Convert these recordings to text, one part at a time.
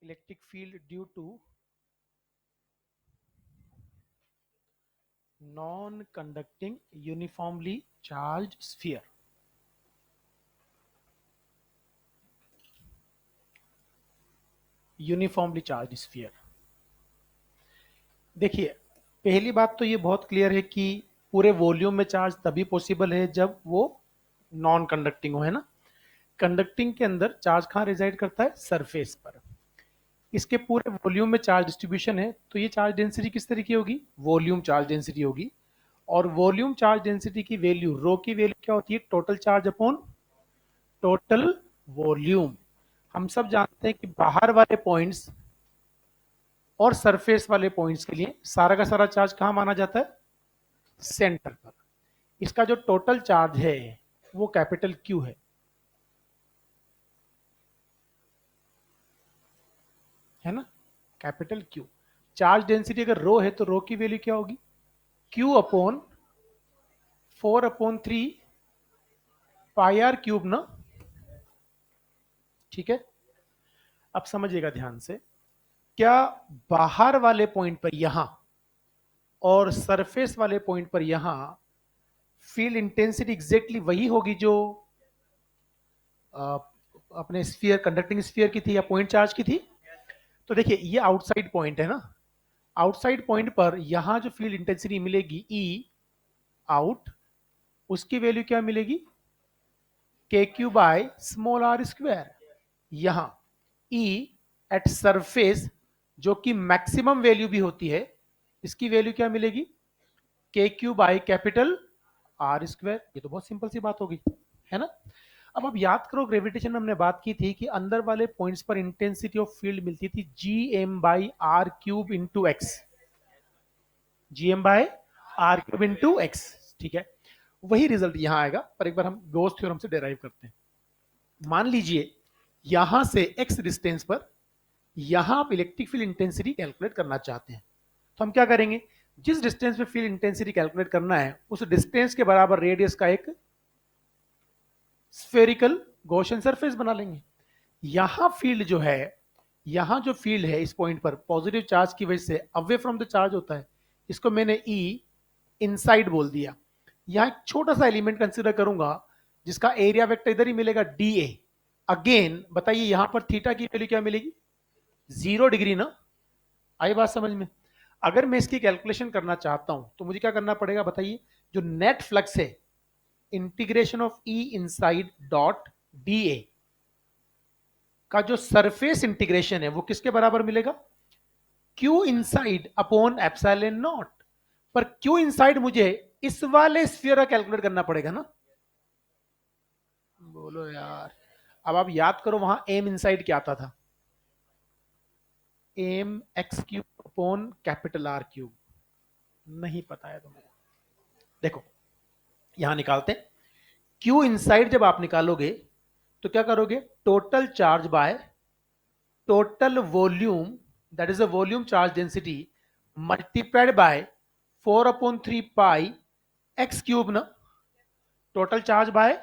Electric field due to non conducting uniformly charge sphere. Uniformly charge sphere. देखिए, पहली बात तो ये बहुत क्लियर है कि पूरे वॉल्यूम में चार्ज तभी पॉसिबल है जब वो नॉन कंडक्टिंग हो, है ना। कंडक्टिंग के अंदर चार्ज कहाँ रिजाइड करता है? सरफेस पर। इसके पूरे वॉल्यूम में चार्ज डिस्ट्रीब्यूशन है, तो ये चार्ज डेंसिटी किस तरह की होगी? वॉल्यूम चार्ज डेंसिटी होगी। और वॉल्यूम चार्ज डेंसिटी की वैल्यू, रो की वैल्यू क्या होती है? Total charge upon total volume. हम सब जानते हैं कि बाहर वाले पॉइंट्स और सरफेस वाले पॉइंट्स के लिए सारा का सारा चार्ज कहाँ माना जाता है? सेंटर पर। इसका जो टोटल चार्ज है वो कैपिटल क्यू है ना, कैपिटल क्यू। चार्ज डेंसिटी अगर रो है तो रो की वैल्यू क्या होगी? Q upon 4/3 pi r cube ना। ठीक है, अब समझिएगा ध्यान से। क्या बाहर वाले पॉइंट पर यहां और सरफेस वाले पॉइंट पर यहां फील्ड इंटेंसिटी एग्जैक्टली वही होगी जो अ, अपने स्फीयर, कंडक्टिंग स्फीयर की थी या पॉइंट चार्ज की थी? तो देखिए, ये आउटसाइड पॉइंट है ना। आउटसाइड पॉइंट पर यहां जो फील्ड इंटेंसिटी मिलेगी ई आउट, उसकी वैल्यू क्या मिलेगी? K Q by small r square. यहां ई एट सरफेस, जो कि मैक्सिमम वैल्यू भी होती है, इसकी वैल्यू क्या मिलेगी? K Q by capital are square. ये तो बहुत सिंपल सी बात होगी, है ना। अब आप याद करो, ग्रेविटेशन में हमने बात की थी कि अंदर वाले पॉइंट्स पर इंटेंसिटी ऑफ फील्ड मिलती थी G M by r cube into x. G M by are cube into x, ठीक है। वही रिजल्ट यहां आएगा, पर एक बार हम गॉस थ्योरम से डेराइव करते हैं। मान लीजिए यहां से एक्स डिस्टेंस पर यहां आप इलेक्ट्रिक फील्ड इंटेंसिटी कैलकुलेट करना चाहते हैं, तो हम क्या करेंगे? जिस डिस्टेंस पे फील्ड इंटेंसिटी कैलकुलेट करना है उस डिस्टेंस के बराबर रेडियस का एक स्फेरिकल गॉसियन सरफेस बना लेंगे। यहां फील्ड जो है, यहां जो फील्ड है इस पॉइंट पर पॉजिटिव चार्ज की वजह से अवे फ्रॉम द चार्ज होता है, इसको मैंने ई इनसाइड बोल दिया। यहां एक छोटा सा एलिमेंट कंसिडर करूंगा जिसका एरिया वेक्टर इधर ही मिलेगा, डी ए। अगेन बताइए, यहां पर थीटा की वैल्यू क्या मिलेगी? 0 डिग्री ना। आई बात समझ में? अगर मैं इसकी कैलकुलेशन करना चाहता हूं तो मुझे क्या करना पड़ेगा बताइए? जो नेट फ्लक्स है, integration of E inside dot D A का जो सरफेस इंटीग्रेशन है वो किसके बराबर मिलेगा? Q inside upon epsilon not. पर क्यू इनसाइड मुझे इस वाले स्फीयर का कैलकुलेट करना पड़ेगा ना। बोलो यार। अब आप याद करो, वहां एम इनसाइड क्या आता था? M x cube upon capital R cube. नहीं पता है तुम्हें? देखो, यहां निकालते हैं। क्यू इनसाइड जब आप निकालोगे तो क्या करोगे? Total charge by total volume, that is the volume charge density, multiplied by 4/3 pi x cube ना। Total charge by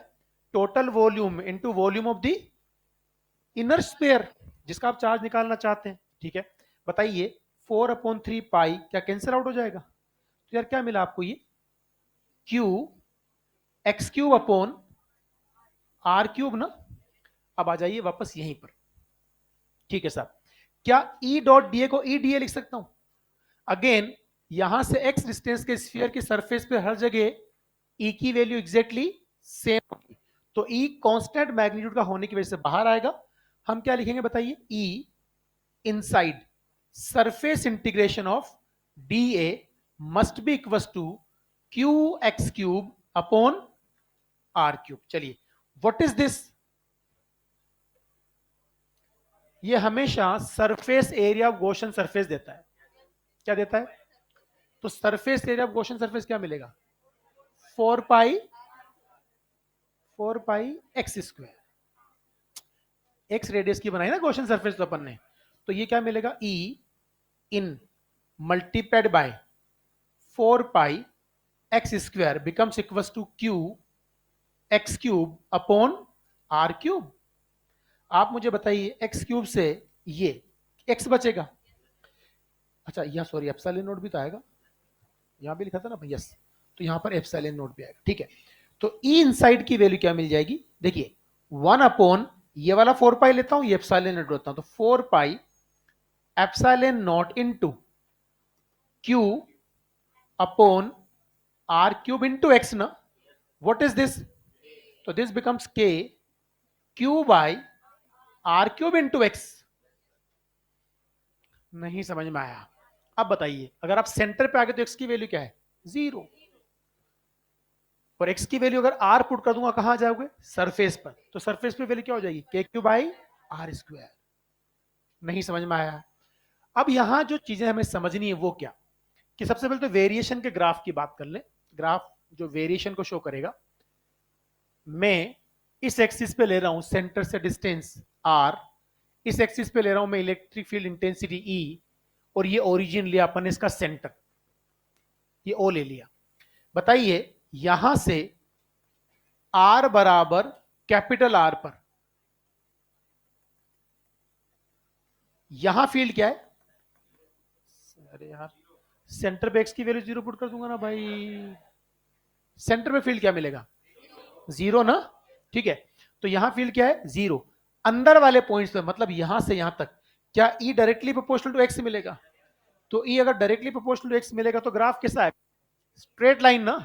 total volume into volume of the inner sphere जिसका आप चार्ज निकालना चाहते हैं, ठीक है। बताइए, 4/3 पाई क्या कैंसिल आउट हो जाएगा? तो यार क्या मिला आपको? ये q x cube upon r cube ना। अब आ जाइए वापस यहीं पर, ठीक है साहब। क्या ई डॉट डी ए को ई डी ए लिख सकता हूं? अगेन, यहां से एक्स डिस्टेंस के स्फीयर की सरफेस पे हर जगह ई की वैल्यू एग्जैक्टली सेम होगी, तो ई कांस्टेंट मैग्नीट्यूड का होने की वजह से बाहर आएगा। हम क्या लिखेंगे बताइए? E inside surface integration of d A must be equal to q x cube upon r cube. चलिए, व्हाट इज दिस? ये हमेशा surface area of Gaussian surface देता है। क्या देता है? तो surface area of Gaussian surface क्या मिलेगा? 4 pi x square. X radius की बनाई ना गॉसियन सरफेस तो अपन ने, तो ये क्या मिलेगा? E in multiplied by 4 pi x square becomes equal to q x cube upon r cube. आप मुझे बताइए, एक्स क्यूब से ये एक्स बचेगा। अच्छा यहाँ सॉरी एप्सिलॉन नोट भी तो आएगा, यहाँ भी लिखा था ना भाई, यस, तो यहाँ पर एप्सिलॉन नोट भी आएगा, ठीक है। तो ई इनसाइड की वैल्यू क्या मिल जाएगी, देखिए 1 अपॉन ये वाला 4 पाई लेता हूं, ये एप्सिलॉन नोट लेता हूं, तो 4 pi epsilon naught into q upon r cube into x ना, व्हाट इज दिस, तो this becomes k q by r cube into x. नहीं समझ में आया? अब बताइए, अगर आप सेंटर पे आ गए तो एक्स की वैल्यू क्या है, 0, और एक्स की वैल्यू अगर आर पुट कर दूंगा कहां जाओगे, सरफेस पर, तो सरफेस पे वैल्यू क्या हो जाएगी, के क्यू बाई आर स्क्वायर। नहीं समझ में आया? अब यहां जो चीजें हमें समझनी है वो क्या, कि सबसे पहले तो वेरिएशन के ग्राफ की बात कर ले। ग्राफ जो वेरिएशन को शो करेगा, मैं इस एक्सिस पे ले रहा हूं सेंटर से डिस्टेंस आर, इस एक्सिस पे ले रहा हूं मैं इलेक्ट्रिक फील्ड इंटेंसिटी ई, और ये ओरिजिन लिया अपन इसका सेंटर, ये ओ ले लिया। बताइए यहां से आर बराबर कैपिटल आर पर यहां फील्ड क्या है, अरे यार सेंटर पे एक्स की वैल्यू 0 पुट कर दूंगा ना भाई, सेंटर पे फील्ड क्या मिलेगा, 0 ना, ठीक है। तो यहां फील्ड क्या है, 0। अंदर वाले पॉइंट्स पे मतलब यहां से यहां तक क्या E directly proportional to x मिलेगा, तो ई अगर डायरेक्टली प्रोपोर्शनल टू एक्स मिलेगा तो ग्राफ कैसा है, स्ट्रेट लाइन ना।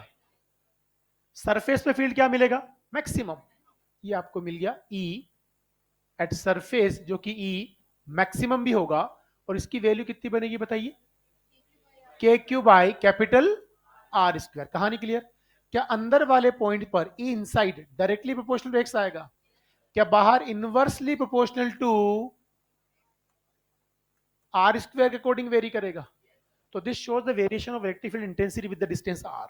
सरफेस पे फील्ड क्या मिलेगा, मैक्सिमम, ये आपको मिल गया ई एट सरफेस, जो कि ई मैक्सिमम भी होगा, और इसकी वैल्यू कितनी बनेगी बताइए, k q by capital are square. कहानी क्लियर? क्या अंदर वाले पॉइंट पर E inside directly proportional to x आएगा, क्या बाहर inversely proportional to are square के अकॉर्डिंग वेरी करेगा, तो this shows the variation of electric field intensity with the distance r.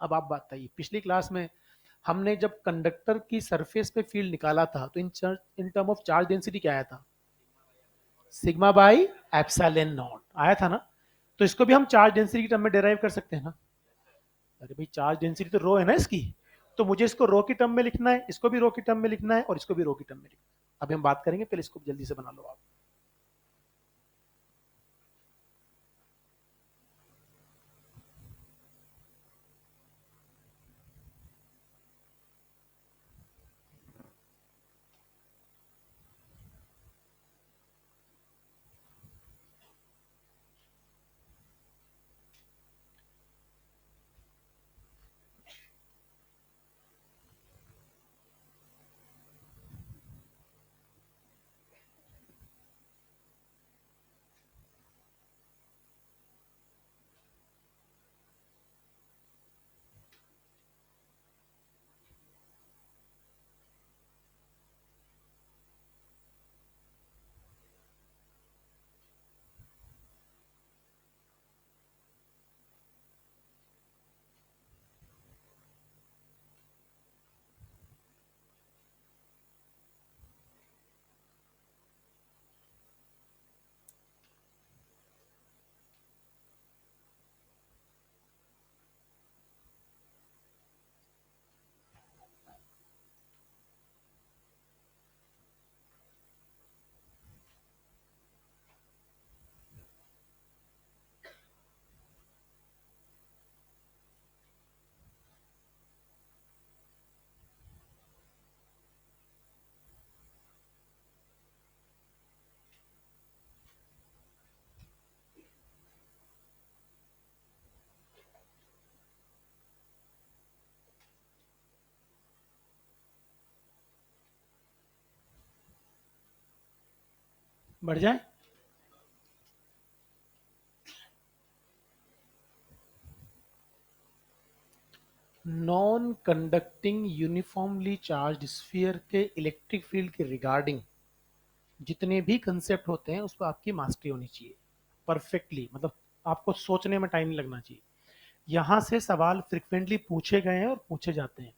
अब आप बात बताइए, पिछली क्लास में हमने जब कंडक्टर की सरफेस पे फील्ड निकाला था तो in term of charge density क्या आया था, सिग्मा बाई एप्सिलॉन नॉट आया था ना। तो इसको भी हम चार्ज डेंसिटी की टर्म में डेराइव कर सकते हैं ना। अरे भाई चार्ज डेंसिटी तो रो है ना इसकी, तो मुझे इसको रो की टर्म में लिखना है, इसको भी रो की टर्म में लिखना है, और इसको भी रो की टर्म में लिखना है। अभी हम बात करेंगे, पहले इसको जल्दी से बना लो आप। बढ़ जाए, non conducting uniformly charge sphere के इलेक्ट्रिक फील्ड के रिगार्डिंग जितने भी कंसेप्ट होते हैं उस पर आपकी मास्टरी होनी चाहिए परफेक्टली, मतलब आपको सोचने में टाइम नहीं लगना चाहिए। यहाँ से सवाल फ्रिक्वेंटली पूछे गए हैं और पूछे जाते हैं,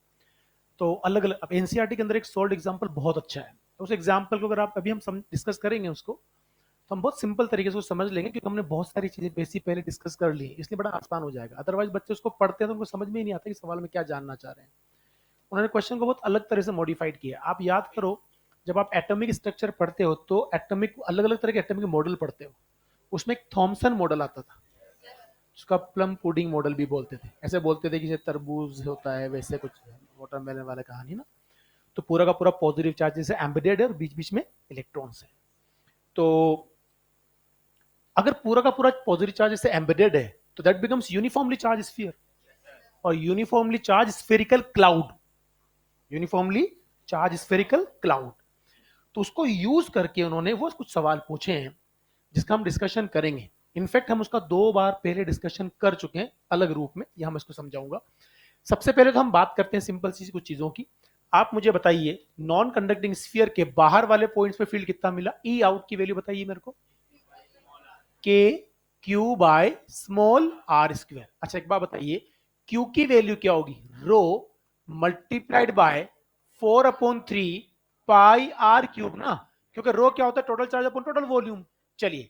तो अलग अलग। अब एनसीईआरटी के अंदर एक सोल्ड एग्जांपल बहुत अच्छा है, उस एग्जांपल को अगर आप अभी हम डिस्कस करेंगे उसको, तो हम बहुत सिंपल तरीके से उसको समझ लेंगे, क्योंकि हमने बहुत सारी चीजें बेसिक पहले डिस्कस कर ली है, इसलिए बड़ा आसान हो जाएगा। अदरवाइज बच्चे उसको पढ़ते हैं तो उनको समझ में ही नहीं आता कि सवाल में क्या जानना चाह रहे हैं। उन्होंने क्वेश्चन को बहुत अलग तरह से मॉडिफाइड किया। आप याद करो, जब आप एटॉमिक स्ट्रक्चर पढ़ते हो तो एटॉमिक अलग अलग तरह के एटॉमिक मॉडल पढ़ते हो, उसमें एक थॉमसन मॉडल आता था, उसका प्लम पुडिंग मॉडल भी बोलते थे, ऐसे बोलते थे कि जैसे तरबूज होता है वैसे कुछ वाटरमेलन वाला कहानी ना। तो पूरा का पूरा पॉजिटिव चार्ज जैसे एम्बेडेड है और बीच बीच में इलेक्ट्रॉन्स है। तो अगर पूरा का पूरा पॉजिटिव चार्ज जैसे एम्बेडेड है तो that becomes uniformly charge sphere, और uniformly charge spherical cloud, uniformly charge spherical cloud. तो उसको यूज करके उन्होंने वो कुछ सवाल पूछे हैं जिसका हम डिस्कशन करेंगे। इनफैक्ट हम उसका 2 बार पहले डिस्कशन कर चुके हैं अलग रूप में, यहां मैं इसको समझाऊंगा। सबसे पहले तो हम बात करते हैं सिंपल सी कुछ चीजों की। आप मुझे बताइए नॉन कंडक्टिंग स्फीयर के बाहर वाले पॉइंट्स पे फील्ड कितना मिला, ई आउट की वैल्यू बताइए मेरे को। K Q by small r square. अच्छा एक बात बताइए, क्यू की वैल्यू क्या होगी, rho multiplied by 4/3 pi r cube ना, क्योंकि रो क्या होता है, total charge upon total volume. चलिए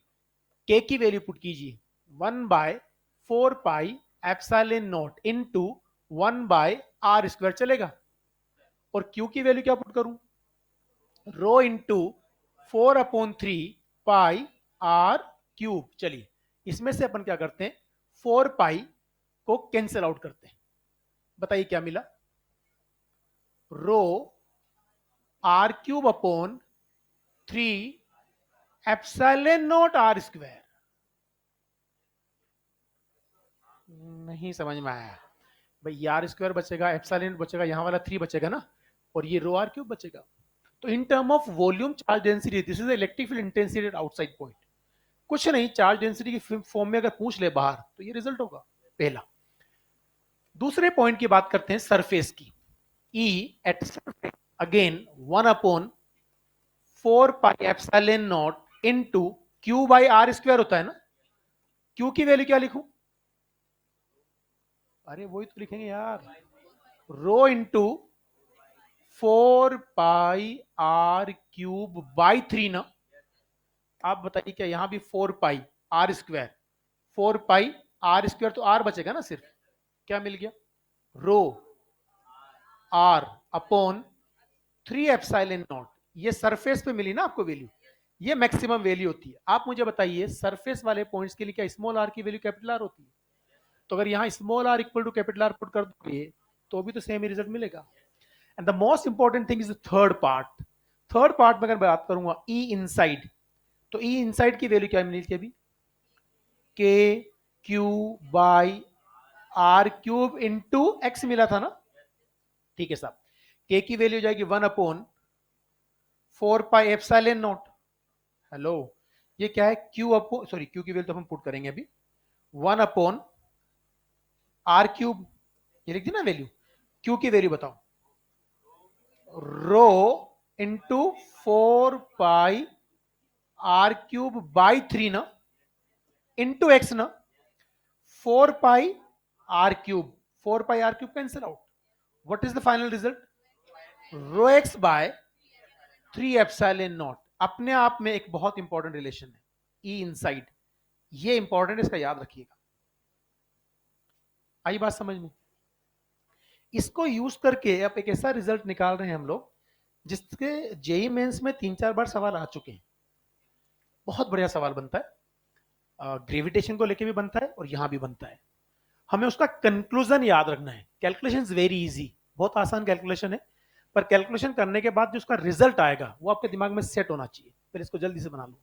के की वैल्यू पुट कीजिए 1/4 pi epsilon naught into 1/r² चलेगा। और क्यू की वैल्यू क्या पुट करूं, rho into 4/3 pi r cube. चलिए इसमें से अपन क्या करते हैं, 4 पाई को कैंसिल आउट करते हैं। बताइए क्या मिला, rho r cube upon 3 epsilon naught r²। नहीं समझ में आया भाई, आर स्क्वायर बचेगा, एप्सिलॉन बचेगा, यहां वाला 3 बचेगा ना, और ये रो आर क्यूब बचेगा। तो in term of volume charge density this is electric field intensity at outside point. कुछ नहीं, चार्ज डेंसिटी की फॉर्म में अगर पूछ ले बाहर तो ये रिजल्ट होगा पहला। दूसरे पॉइंट की बात करते हैं सरफेस की, E at surface again 1/4 pi epsilon naught into q by r square होता है ना। क्यू की वैल्यू क्या लिखूं, अरे वही तो लिखेंगे यार, rho into 4 pi r³ by 3 ना। आप बताइए क्या यहां भी 4 पाई r², 4 पाई r² तो r बचेगा ना सिर्फ, क्या मिल गया, रो r अपॉन 3 एप्सिलॉन नॉट। ये सरफेस पे मिली ना आपको वैल्यू, ये मैक्सिमम वैल्यू होती है। आप मुझे बताइए सरफेस वाले पॉइंट्स के लिए क्या स्मॉल आर की वैल्यू कैपिटल आर होती है, तो अगर यहां small r equal to capital R put कर दोगे तो भी तो सेम ही रिजल्ट मिलेगा। And the most important thing is the third part. Third part में अगर बात करूंगा ई इनसाइड, तो ई इनसाइड की वैल्यू क्या मिली थी अभी, के q by r³ into x मिला था ना। ठीक है साहब, के की वैल्यू जाएगी 1/4 पाई एप्सिलॉन नॉट। हेलो, ये क्या है, क्यू अपॉन, सॉरी क्यू की वैल्यू तो हम पुट करेंगे अभी, 1/r³, ये लिख दी ना वैल्यू। क्यू की वैल्यू बताओ, rho into 4 pi r³ by 3 ना, इंटू एक्स ना, 4 pi r³, 4 pi r³ cancel out, what is the final result, rho x by 3 epsilon naught. अपने आप में एक बहुत इंपॉर्टेंट रिलेशन है ई इनसाइड, ये इंपॉर्टेंट, इसका याद रखिएगा। आई बात समझ में, इसको यूज करके अब एक ऐसा रिजल्ट निकाल रहे हैं हम लोग जिसके जेई मेंस में 3-4 बार सवाल आ चुके हैं। बहुत बढ़िया सवाल बनता है, ग्रेविटेशन को लेके भी बनता है और यहां भी बनता है। हमें उसका कंक्लूजन याद रखना है। कैलकुलेशन वेरी इजी, बहुत आसान कैलकुलेशन है, पर कैलकुलेशन करने के बाद जो उसका रिजल्ट आएगा वो आपके दिमाग में सेट होना चाहिए। फिर इसको जल्दी से बना लो।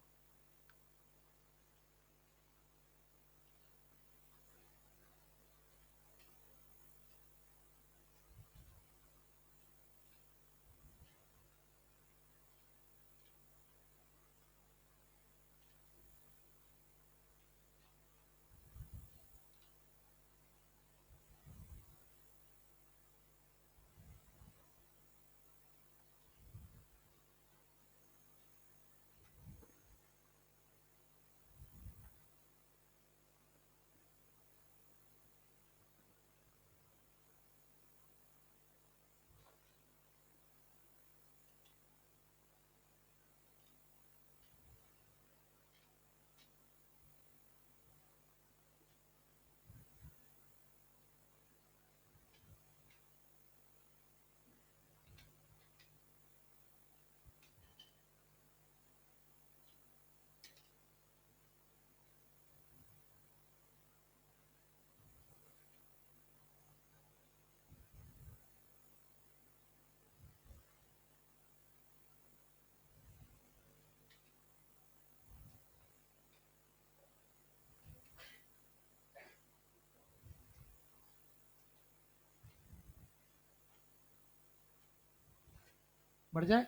बढ़ जाए,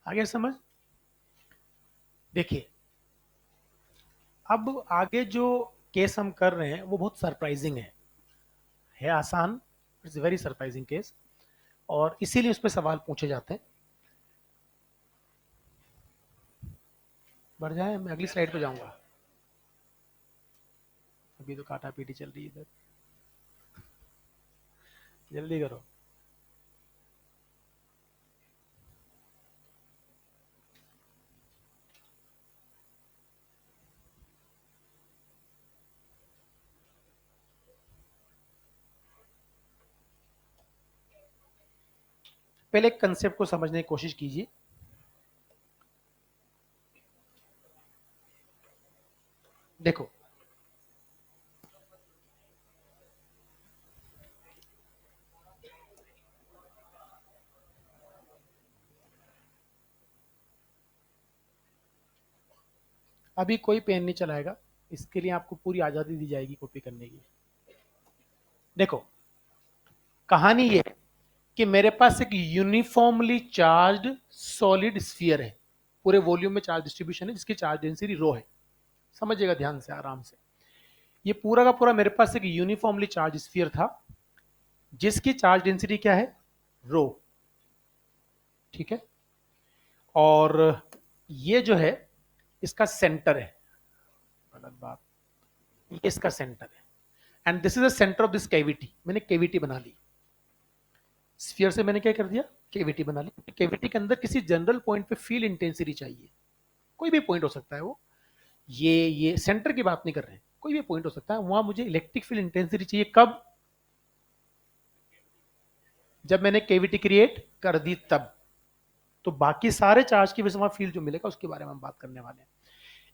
आगे समझ। देखिए अब आगे जो केस हम कर रहे हैं वो बहुत सरप्राइजिंग है आसान, इट्स वेरी सरप्राइजिंग केस, और इसीलिए उस पर सवाल पूछे जाते हैं। बढ़ जाए, मैं अगली स्लाइड पे जाऊंगा, अभी तो काटा पीटी चल रही है इधर, जल्दी करो। पहले एक कंसेप्ट को समझने की कोशिश कीजिए। देखो अभी कोई पेन नहीं चलाएगा, इसके लिए आपको पूरी आजादी दी जाएगी कॉपी करने की। देखो कहानी ये है कि मेरे पास एक यूनिफॉर्मली चार्ज्ड सॉलिड स्फीयर है, पूरे वॉल्यूम में चार्ज डिस्ट्रीब्यूशन है जिसकी चार्ज डेंसिटी रो है। समझिएगा ध्यान से, आराम से। ये पूरा का पूरा मेरे पास एक यूनिफॉर्मली चार्ज स्फीयर था जिसकी चार्ज डेंसिटी क्या है, रो। ठीक है, और ये जो है इसका सेंटर है, गलत बात, ये इसका सेंटर है, and this is the centre of this cavity. मैंने कैविटी बना ली, स्फीयर से मैंने क्या कर दिया, कैविटी बना ली। कैविटी के अंदर किसी जनरल पॉइंट पे फील्ड इंटेंसिटी चाहिए, कोई भी पॉइंट हो सकता है वो, ये सेंटर की बात नहीं कर रहे हैं, कोई भी पॉइंट हो सकता है। वहां मुझे इलेक्ट्रिक फील्ड इंटेंसिटी चाहिए, कब, जब मैंने कैविटी क्रिएट कर दी तब। तो बाकी सारे चार्ज की वजह से वहां फील्ड जो मिलेगा उसके बारे में हम बात करने वाले हैं।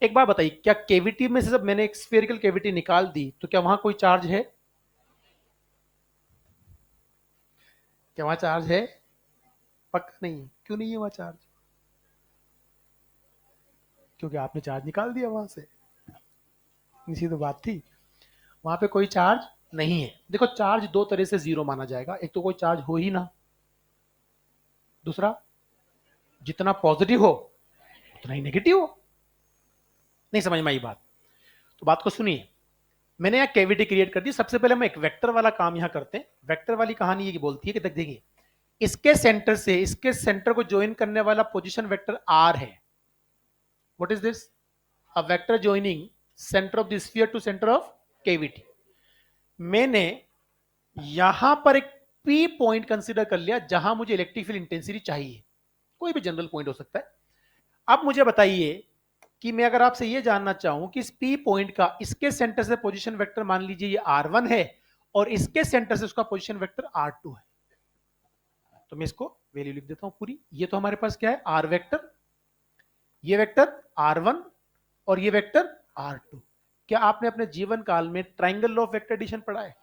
एक बात बताइए, क्या कैविटी में से जब मैंने एक स्फेरिकल कैविटी निकाल दी तो क्या वहां कोई चार्ज है, क्या वहां चार्ज है, पक्का नहीं है। क्यों नहीं है वहां चार्ज, क्योंकि आपने चार्ज निकाल दिया वहां से, इसी तो बात थी। वहां पे कोई चार्ज नहीं है। देखो चार्ज दो तरह से जीरो माना जाएगा, एक तो कोई चार्ज हो ही ना, दूसरा जितना पॉजिटिव हो उतना ही नेगेटिव हो। नहीं समझ में आई बात, तो बात को सुनिए। मैंने यहाँ कैविटी क्रिएट कर दी, सबसे पहले हम एक वेक्टर वाला काम यहाँ करते हैं। वेक्टर वाली कहानी ये बोलती है कि देखिए इसके सेंटर से इसके सेंटर को ज्वाइन करने वाला पोजीशन वेक्टर आर है। What is this, a vector joining centre of the sphere to centre of cavity. मैंने यहां पर एक पी पॉइंट कंसीडर कर लिया जहां मुझे इलेक्ट्रिक फील्ड इंटेंसिटी चाहिए, कोई भी जनरल पॉइंट हो सकता है। अब मुझे बताइए कि मैं अगर आपसे यह जानना चाहूं कि इस पी पॉइंट का इसके सेंटर से पोजीशन वेक्टर मान लीजिए ये R1 है और इसके सेंटर से उसका पोजीशन वेक्टर R2 है, तो मैं इसको वैल्यू लिख देता हूं पूरी। ये तो हमारे पास क्या है, R वेक्टर, ये वेक्टर R1 और ये वेक्टर R2। क्या आपने अपने जीवन काल में triangle law of vector addition पढ़ा है?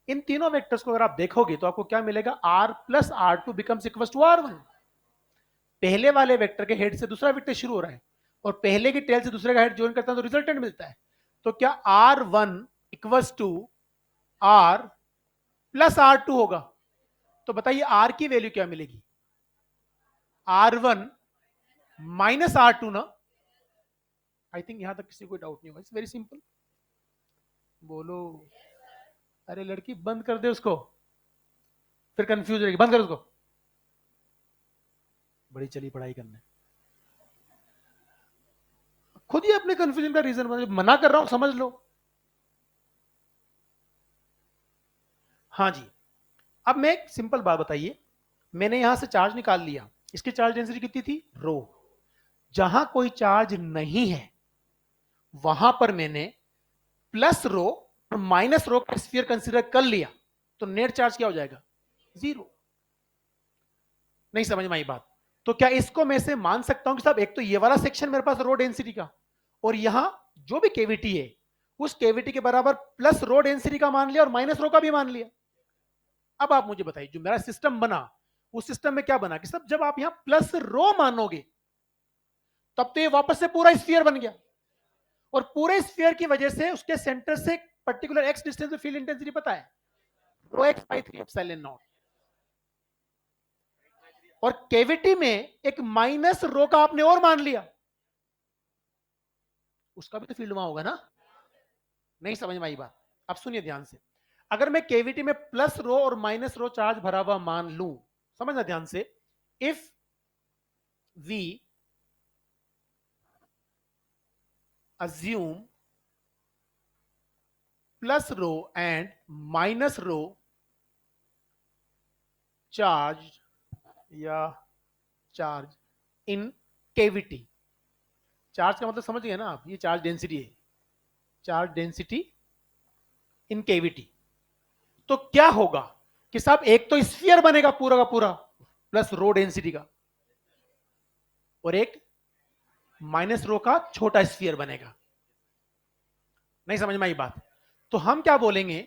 इन तीनों वेक्टर्स को अगर आप देखोगे तो आपको क्या मिलेगा, R plus R2 becomes equal to R1। पहले वाले वेक्टर के हेड से दूसरा वेक्टर शुरू हो रहा है और पहले की टेल से दूसरे का हेड ज्वाइन करता है तो रिजल्टेंट मिलता है। तो क्या R1 equals to R plus R2 होगा? तो बताइए R की वैल्यू क्या मिलेगी, R1 माइनस R2 ना। आई थिंक यहां तक किसी को डाउट नहीं होगा, इट्स वेरी सिंपल। बोलो, अरे लड़की बंद कर दे उसको, फिर कंफ्यूज रहेगी, बंद कर उसको। बड़ी चली पढ़ाई करने, खुद ही अपने कंफ्यूजन का रीजन मना कर रहा हूं, समझ लो। हाँ जी, अब मैं एक सिंपल बात बताइए, मैंने यहां से चार्ज निकाल लिया, इसकी चार्ज डेंसिटी कितनी थी, रो। जहां कोई चार्ज नहीं है वहां पर मैंने प्लस रो और माइनस रो का स्फीयर कंसीडर कर लिया, तो नेट चार्ज क्या हो जाएगा, जीरो। नहीं समझ में आई बात? तो क्या इसको मैं से मान सकता हूं कि साहब एक तो ये वाला सेक्शन मेरे पास रो डेंसिटी का और यहां जो भी केविटी है उस केविटी के बराबर प्लस रो डेंसिटी का मान लिया और माइनस रो का भी मान लिया। अब आप मुझे बताइए जो मेरा सिस्टम बना उस सिस्टम में क्या बना कि सब जब आप यहां प्लस रो मानोगे तब तो ये वापस से पूरा स्फीयर बन गया और पूरे स्फीयर की वजह से उसके सेंटर से पर्टिकुलर एक्स डिस्टेंस पे फील्ड इंटेंसिटी पता है, रो एक्स बाई 3 एप्सिलॉन नॉट। और कैविटी में एक माइनस रो का आपने और मान लिया, उसका भी तो फील्ड वहां होगा ना। नहीं समझ में आई बात? अब सुनिए ध्यान से, अगर मैं कैविटी में प्लस रो और माइनस रो चार्ज भरा हुआ मान लूं, समझना ध्यान से, if we assume plus row and minus row charge या चार्ज इन कैविटी, चार्ज का मतलब समझ गए ना आप, ये चार्ज डेंसिटी है, चार्ज डेंसिटी इन कैविटी। तो क्या होगा कि साहब एक तो स्फीयर बनेगा पूरा का पूरा प्लस रो डेंसिटी का, और एक माइनस रो का छोटा स्फीयर बनेगा। नहीं समझ में आई बात? तो हम क्या बोलेंगे,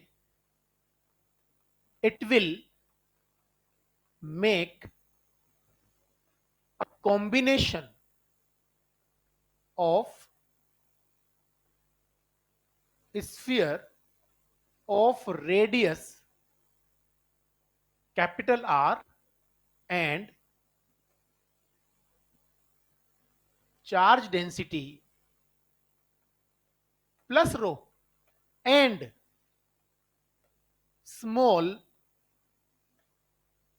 it will make a combination of sphere of radius capital R and charge density plus rho and small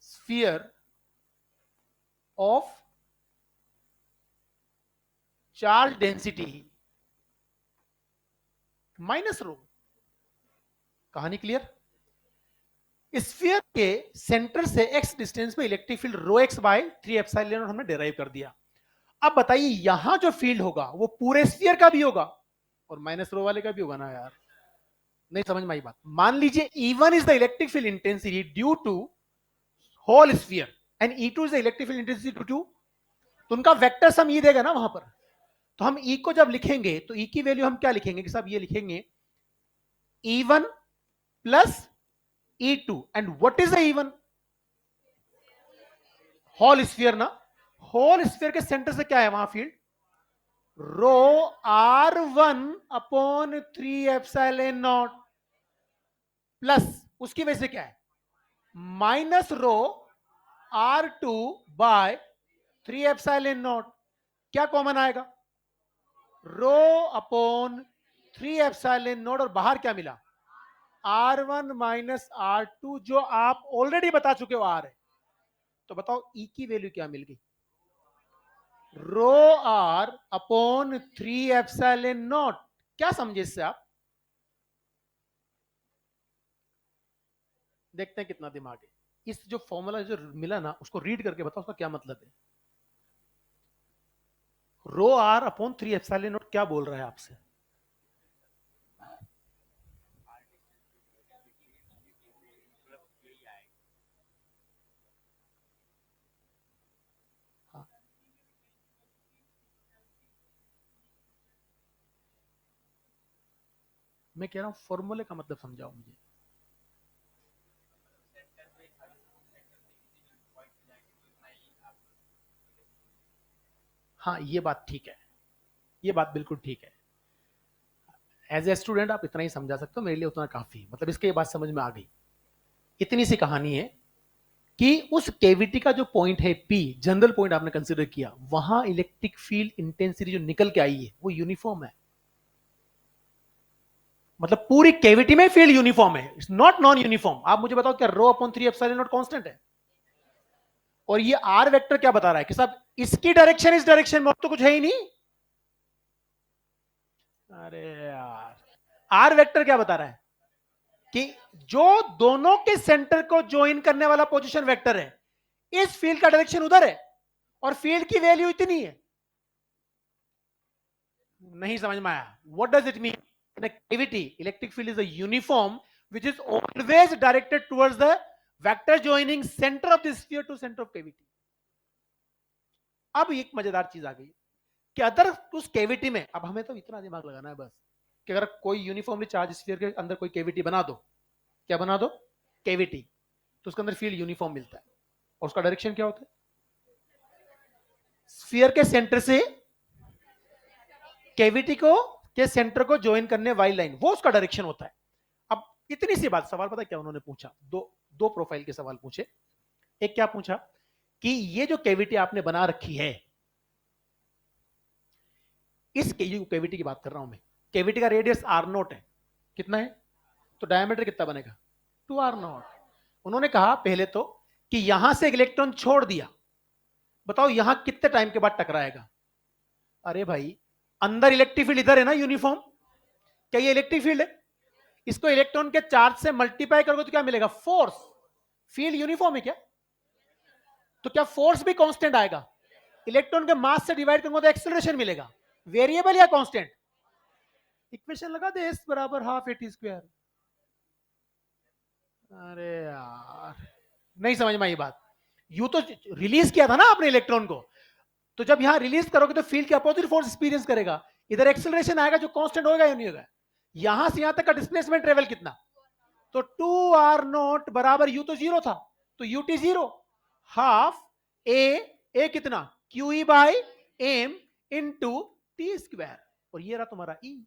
sphere of charge density minus rho। कहानी क्लियर? स्फीयर के सेंटर से x डिस्टेंस पे electric field row x by 3 epsilon हमने derive कर दिया। अब बताइए यहां जो फील्ड होगा वो पूरे स्फीयर का भी होगा और माइनस रो वाले का भी होगा ना यार। नहीं समझ में आई बात? मान लीजिए E1 is the electric field intensity due to whole sphere and E2 is the electric field intensity due to, तो उनका वेक्टर सम ई देगा ना वहां पर। तो हम E को जब लिखेंगे तो E की वैल्यू हम क्या लिखेंगे कि साहब ये लिखेंगे E1 plus E2 and what is the E1? Whole sphere ना, होल स्फीयर के सेंटर से क्या है वहां field, rho R1 upon 3 epsilon naught plus उसकी वजह से क्या है minus rho R2 by 3 epsilon naught. क्या कॉमन आएगा, रो अपॉन 3 एप्सिलॉन नॉट, और बाहर क्या मिला R1 माइनस R2 जो आप ऑलरेडी बता चुके हो R है। तो बताओ E की वैल्यू क्या मिल गई, रो R अपॉन 3 एप्सिलॉन नॉट। क्या समझे इससे आप? देखते हैं कितना दिमाग है। इस जो फॉर्मूला जो मिला ना उसको रीड करके बताओ उसका क्या मतलब है। रो R अपॉन 3 एप्सिलॉन नॉट क्या बोल रहा है आपसे? हाँ। मैं कह रहा हूं फॉर्मूले का मतलब समझाओ मुझे। हाँ ये बात ठीक है, ये बात बिल्कुल ठीक है। एज ए स्टूडेंट आप इतना ही समझा सकते हो, मेरे लिए उतना काफी, मतलब इसके ये बात समझ में आ गई। इतनी सी कहानी है कि उस कैविटी का जो पॉइंट है पी, जनरल पॉइंट आपने कंसीडर किया, वहां इलेक्ट्रिक फील्ड इंटेंसिटी जो निकल के आई है वो यूनिफॉर्म है। मतलब पूरी कैविटी में फील्ड यूनिफॉर्म है, इट्स नॉट नॉन यूनिफॉर्म। आप मुझे बताओ क्या rho upon 3 epsilon not constant है? और ये आर वेक्टर क्या बता रहा है कि साहब इसकी डायरेक्शन इस डायरेक्शन में तो कुछ है ही नहीं। अरे यार, आर वेक्टर क्या बता रहा है कि जो दोनों के सेंटर को ज्वाइन करने वाला पोजीशन वेक्टर है, इस फील्ड का डायरेक्शन उधर है और फील्ड की वैल्यू इतनी है। नहीं समझ में आया? What does it mean? In a cavity electric field is a uniform which is always directed towards the vector joining center of the sphere to center of cavity। अब एक मजेदार चीज आ गई कि अदर उस कैविटी में, अब हमें तो इतना दिमाग लगाना है बस कि अगर कोई यूनिफॉर्मली चार्ज स्फीयर के अंदर कोई कैविटी बना दो, क्या बना दो, कैविटी, तो उसके अंदर फील्ड यूनिफॉर्म मिलता है और उसका डायरेक्शन क्या होता है, स्फीयर के सेंटर से कैविटी को के सेंटर को ज्वाइन करने वाली लाइन, वो उसका डायरेक्शन होता है। अब इतनी सी बात, सवाल पता है क्या उन्होंने पूछा, दो दो प्रोफाइल के सवाल पूछे। एक क्या पूछा कि ये जो कैविटी आपने बना रखी है, इस कैविटी की बात कर रहा हूं मैं, कैविटी का रेडियस आर नोट है, कितना है, तो डायमीटर कितना बनेगा, 2r0। उन्होंने कहा पहले तो कि यहां से इलेक्ट्रॉन छोड़ दिया, बताओ यहां कितने टाइम के बाद टकराएगा। अरे भाई, अंदर इलेक्ट्रिक फील्ड इधर है ना यूनिफॉर्म, क्या ये इलेक्ट्रिक फील्ड है, इसको इलेक्ट्रॉन के चार्ज से मल्टीप्लाई करोगे तो क्या मिलेगा, फोर्स। फील्ड यूनिफॉर्म है क्या, तो क्या फोर्स भी कांस्टेंट आएगा, इलेक्ट्रॉन के मास से डिवाइड करूंगा तो एक्सेलरेशन मिलेगा, वेरिएबल या कांस्टेंट। इक्वेशन लगा दे, एस बराबर हाफ ए टी स्क्वायर। अरे यार, नहीं समझ में आई बात। यू तो रिलीज किया था ना आपने इलेक्ट्रॉन को, तो जब यहां रिलीज करोगे तो फील्ड के अपोजिट फोर्स एक्सपीरियंस करेगा, इधर एक्सेलरेशन आएगा जो कांस्टेंट होगा या नहीं होगा। यहां से यहां तक का डिस्प्लेसमेंट ट्रेवल कितना, तो 2r0 बराबर यू तो जीरो था, तो U T zero, half A कितना, Q E by M into T square, और ये रहा तुम्हारा ई।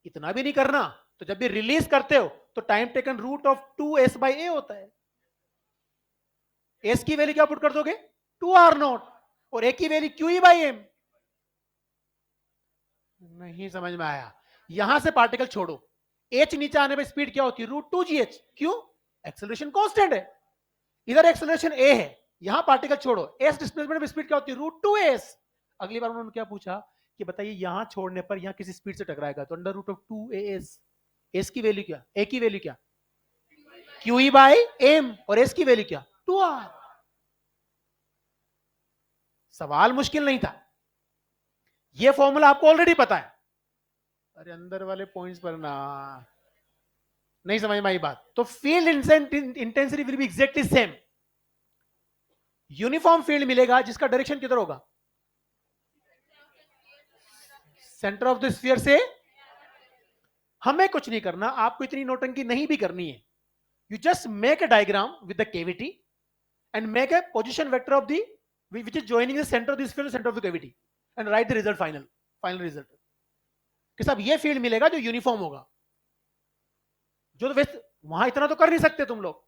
इतना भी नहीं करना, तो जब भी रिलीज करते हो तो time taken root of 2s by a होता है। एस की वैल्यू क्या पुट कर दोगे, 2r0, और ए की value Q E by M. नहीं समझ में आया, यहां से पार्टिकल छोड़ो, एच नीचे आने पर स्पीड क्या होती है, √2gh, क्यों, एक्सेलरेशन कांस्टेंट है, इधर एक्सेलरेशन ए है, यहां पार्टिकल छोड़ो, एस डिस्प्लेसमेंट में स्पीड क्या होती है, √2s। अगली बार उन्होंने क्या पूछा कि बताइए यहां छोड़ने पर यहां किसी स्पीड से टकराएगा, तो √2as, एस की वैल्यू क्या, ए की वैल्यू क्या, क्यू ई बाई एम, और एस की वैल्यू क्या, 2r। सवाल मुश्किल नहीं था, ये फॉर्मूला आपको ऑलरेडी पता है। अरे अंदर वाले पॉइंट्स पर ना, नहीं समझ में आई बात। तो field intensity will be exactly same, uniform field मिलेगा जिसका डायरेक्शन किधर होगा, सेंटर ऑफ द स्फीयर से। हमें कुछ नहीं करना, आपको इतनी नोटंकी नहीं भी करनी है, you just make a diagram with the cavity and make a position vector of the which is joining the center of the sphere, center of the cavity, and write the result, final result, कि साहब ये field मिलेगा जो uniform होगा, जो तो वैसे वहां इतना तो कर नहीं सकते तुम लोग,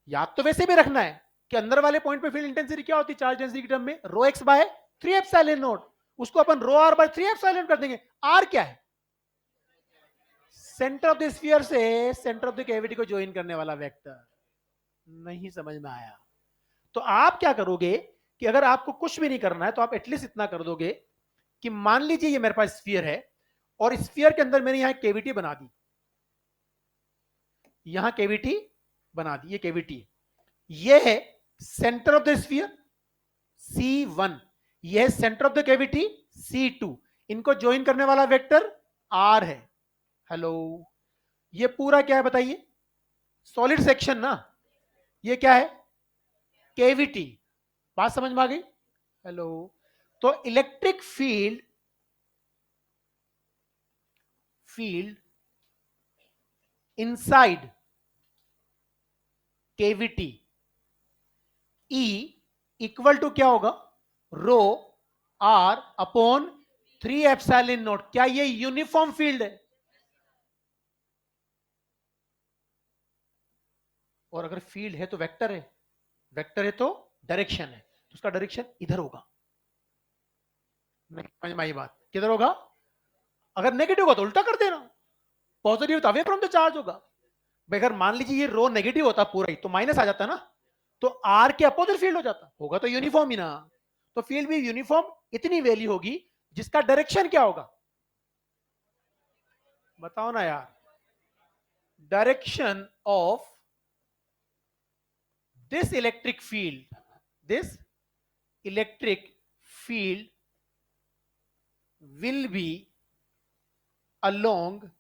याद तो वैसे भी रखना है कि अंदर वाले पॉइंट पे फील्ड इंटेंसिटी क्या होती है चार्ज डेंसिटी की टर्म में, रो एक्स बाय 3 एप्सिलॉन नॉट, उसको अपन रो आर बाय 3 एप्सिलॉन कर देंगे। आर क्या है, सेंटर ऑफ द स्फीयर से सेंटर ऑफ द कैविटी को ज्वाइन करने वाला वेक्टर। नहीं समझ में आया, तो आप क्या करोगे कि अगर आपको कुछ भी नहीं करना है तो आप एटलीस्ट इतना कर दोगे कि मान लीजिए ये मेरे पास स्फीयर है, और स्फीयर के अंदर मैंने यहां कैविटी बना दी, यहां कैविटी बना दी, ये कैविटी है, ये है centre of the sphere C1, ये है centre of the cavity C2, इनको ज्वाइन करने वाला वेक्टर R है। हेलो, ये पूरा क्या है बताइए, सॉलिड सेक्शन ना, ये क्या है, कैविटी, बात समझ में आ गई। हेलो, तो electric field inside cavity E equal to क्या होगा, rho R upon 3 epsilon naught. क्या ये यूनिफॉर्म फील्ड है, और अगर फील्ड है तो वेक्टर है, वेक्टर है तो डायरेक्शन है, तो उसका डायरेक्शन इधर होगा। नहीं समझ में आई बात, किधर होगा, अगर नेगेटिव होगा तो उल्टा कर देना, पॉजिटिव तो अवे फ्रॉम द चार्ज होगा। भाई अगर मान लीजिए ये रो नेगेटिव होता पूरा ही तो माइनस आ जाता ना, तो आर के अपोजिट फील्ड हो जाता, होगा तो यूनिफॉर्म ही ना, तो फील्ड भी यूनिफॉर्म इतनी वैल्यू होगी जिसका डायरेक्शन क्या होगा, बताओ ना यार, direction of this electric field will be along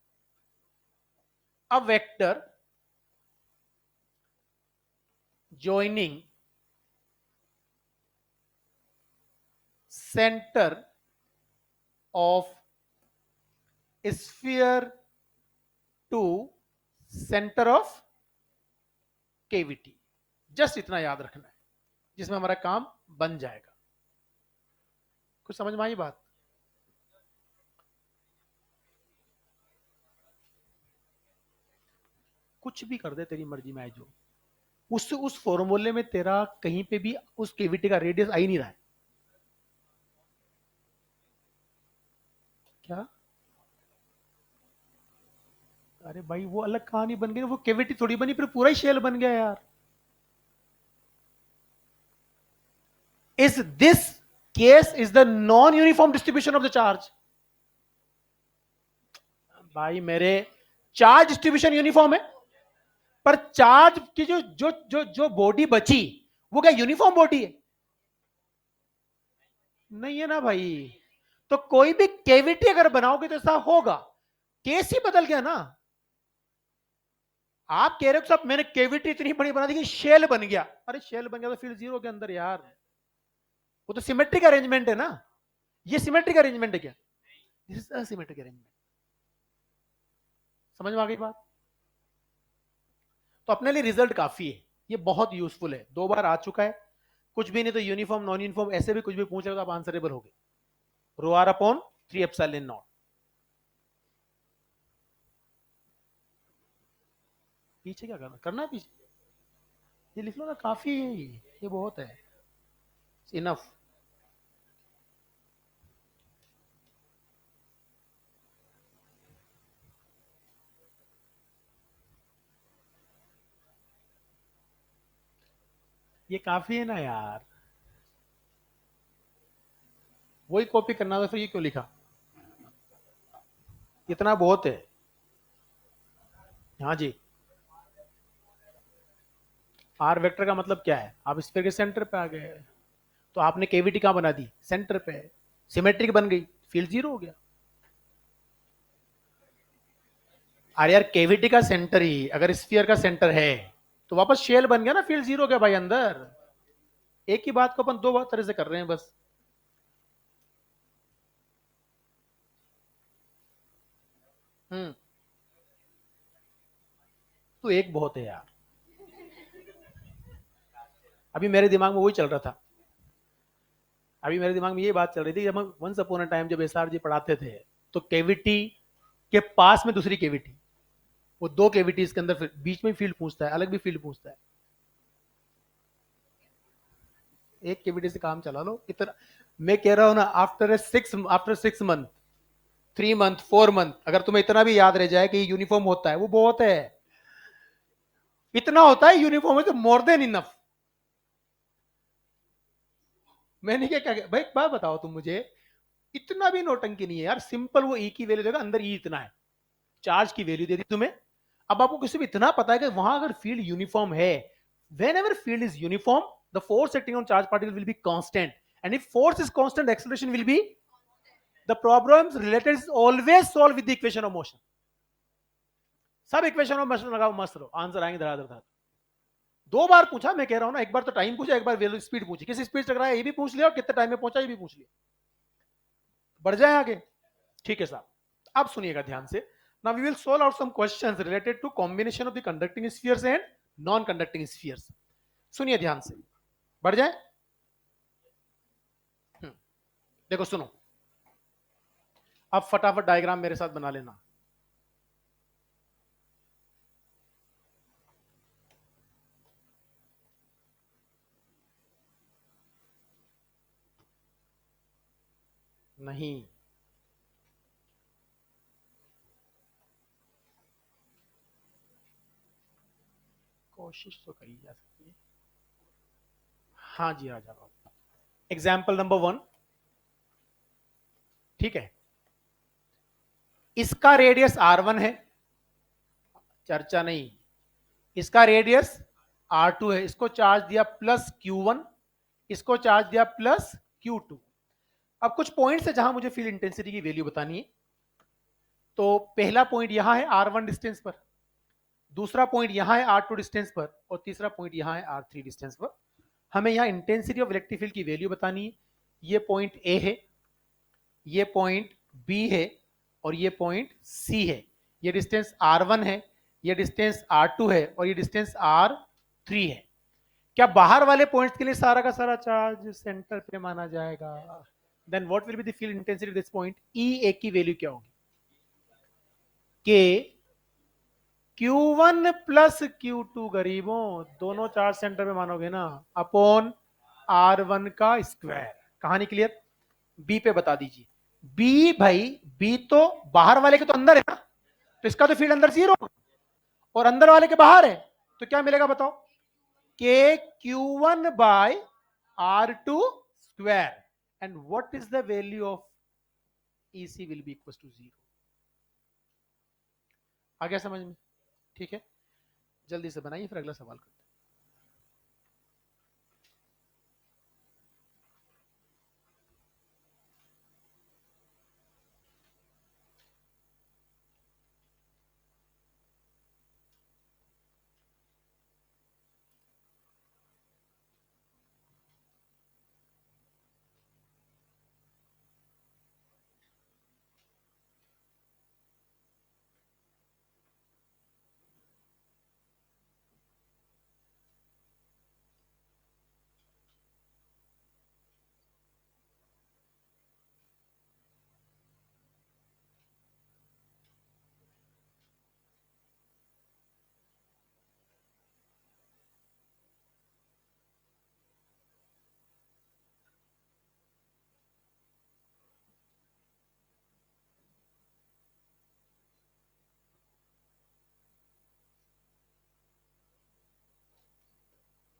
a vector joining center of sphere to center of cavity। Just इतना याद रखना है जिसमें हमारा काम बन जाएगा। कुछ समझ में आई बात, कुछ भी कर दे तेरी मर्जी में, जो उस फॉर्मूले में तेरा कहीं पे भी उस केविटी का रेडियस आ ही नहीं रहा है। क्या? अरे भाई वो अलग कहानी बन गई ना, वो केविटी थोड़ी बनी, फिर पूरा ही शेल बन गया यार। Is this case is the non uniform distribution of the charge. भाई मेरे, चार्ज डिस्ट्रीब्यूशन यूनिफॉर्म है, पर चार्ज की जो जो जो जो बॉडी बची वो क्या यूनिफॉर्म बॉडी है? नहीं है ना भाई। तो कोई भी केविटी अगर बनाओगे तो ऐसा होगा, केस ही बदल गया ना। आप कह रहे हो सब, मैंने केविटी इतनी बड़ी बना दी कि शेल बन गया। अरे शेल बन गया तो फील्ड जीरो के अंदर यार, वो तो सिमेट्रिक अरेंजमेंट है ना। ये सिमेट्रिक अरेंजमेंट है क्या? This is asymmetric arrangement. समझ में आ गई बात? तो अपने लिए रिजल्ट काफी है, ये बहुत यूजफुल है, 2 बार आ चुका है। कुछ भी नहीं तो यूनिफॉर्म नॉन यूनिफॉर्म ऐसे भी कुछ भी पूछ रहे तो आप आंसरेबल हो गए। रो आर अपॉन 3 एप्सिलॉन नॉट। पीछे क्या करना है पीछे? ये लिख लो ना, काफी है ये बहुत है, इनफ। ये काफी है ना यार, वही कॉपी करना था, फिर ये क्यों लिखा? इतना बहुत है। हाँ जी। आर वेक्टर का मतलब क्या है? आप स्फीयर के सेंटर पे आ गए, तो आपने केविटी कहां बना दी? सेंटर पे। सिमेट्रिक बन गई, फील्ड जीरो हो गया। अरे यार केविटी का सेंटर ही अगर स्फीयर का सेंटर है तो वापस शेल बन गया ना, फील्ड जीरो हो गया भाई अंदर। एक ही बात को अपन दो तरह से कर रहे हैं बस। हम्म। तो एक बहुत है यार, अभी मेरे दिमाग में वही चल रहा था। अभी मेरे दिमाग में ये बात चल रही थी, जब हम वंस अपॉन अ टाइम जब एसआर जी पढ़ाते थे, तो केविटी के पास में दूसरी केविटी, वो 2 केविटीज के अंदर बीच में फील्ड पूछता है, अलग भी फील्ड पूछता है। एक केविटी से काम चला लो इतना। मैं कह रहा हूं ना, आफ्टर 6 मंथ, 3 मंथ, 4 मंथ, अगर तुम्हें इतना भी याद रह जाए कि यूनिफॉर्म होता है, वो बहुत है। इतना होता है यूनिफॉर्म है तो मोर देन इनफ। मैंने क्या क्या भाई, एक बात बताओ तुम मुझे, इतना भी नौटंकी नहीं है यार, सिंपल वो ई की वैल्यू देगा, अंदर ई इतना है, चार्ज की वैल्यू दे दी तुम्हें। अब आपको किसी भी इतना पता है कि वहां अगर फील्ड यूनिफॉर्म है, when ever field is uniform, the force acting on charge particle will be constant, and if force is constant, acceleration will be, the problems related is always solve with the equation of motion. सब equation of motion लगाओ, मस्त रहो, answer आएंगे धड़ाधड़। 2 बार पूछा, मैं कह रहा हूं ना, एक बार तो टाइम पूछा, एक बार वेलो स्पीड पूछी, किस स्पीड से टकराया ये भी पूछ लिया, और कितने टाइम में पहुंचा ये भी पूछ लिया। बढ़ जाए आगे। ठीक है साहब, अब सुनिएगा ध्यान से। Now we will solve out some questions related to combination of the conducting spheres and non conducting spheres. सुनिए ध्यान से। बढ़ जाए। देखो सुनो, अब फटाफट डायग्राम मेरे साथ बना लेना। नहीं, कोशिश तो करी जा सकती है। हाँ जी, आ जाओ। Example number 1। ठीक है, इसका रेडियस R1 है, चर्चा नहीं। इसका रेडियस R2 है, इसको चार्ज दिया +Q1, इसको चार्ज दिया +Q2। अब कुछ पॉइंट्स है जहां मुझे फील्ड इंटेंसिटी की वैल्यू बतानी है। तो पहला पॉइंट यहां है R1 डिस्टेंस पर, दूसरा पॉइंट यहां है R2 डिस्टेंस पर, और तीसरा पॉइंट यहां है R3 डिस्टेंस पर। हमें यहां इंटेंसिटी ऑफ इलेक्ट्रिक फील्ड की वैल्यू बतानी है। ये पॉइंट ए है, ये पॉइंट बी है, और ये पॉइंट सी है। ये डिस्टेंस R1 है, ये डिस्टेंस R2 है, और ये डिस्टेंस R3 है। क्या बाहर वाले पॉइंट्स के लिए सारा का सारा चार्ज सेंटर पे माना जाएगा? Then what will be the field intensity this point? E A की वैल्यू क्या होगी? के Q1 प्लस Q2 गरीबों, दोनों चार्ज सेंटर पे मानोगे ना, अपॉन R1 का स्क्वायर। कहानी क्लियर? बी पे बता दीजिए। बी भाई, बी तो बाहर वाले के तो अंदर है ना, तो इसका तो फील्ड अंदर 0 और अंदर वाले के बाहर है, तो क्या मिलेगा बताओ? के Q1 by R2 square, and what is the value of EC will be equal to 0। आ गया समझ में? ठीक है, जल्दी से बनाइए, फिर अगला सवाल करते हैं।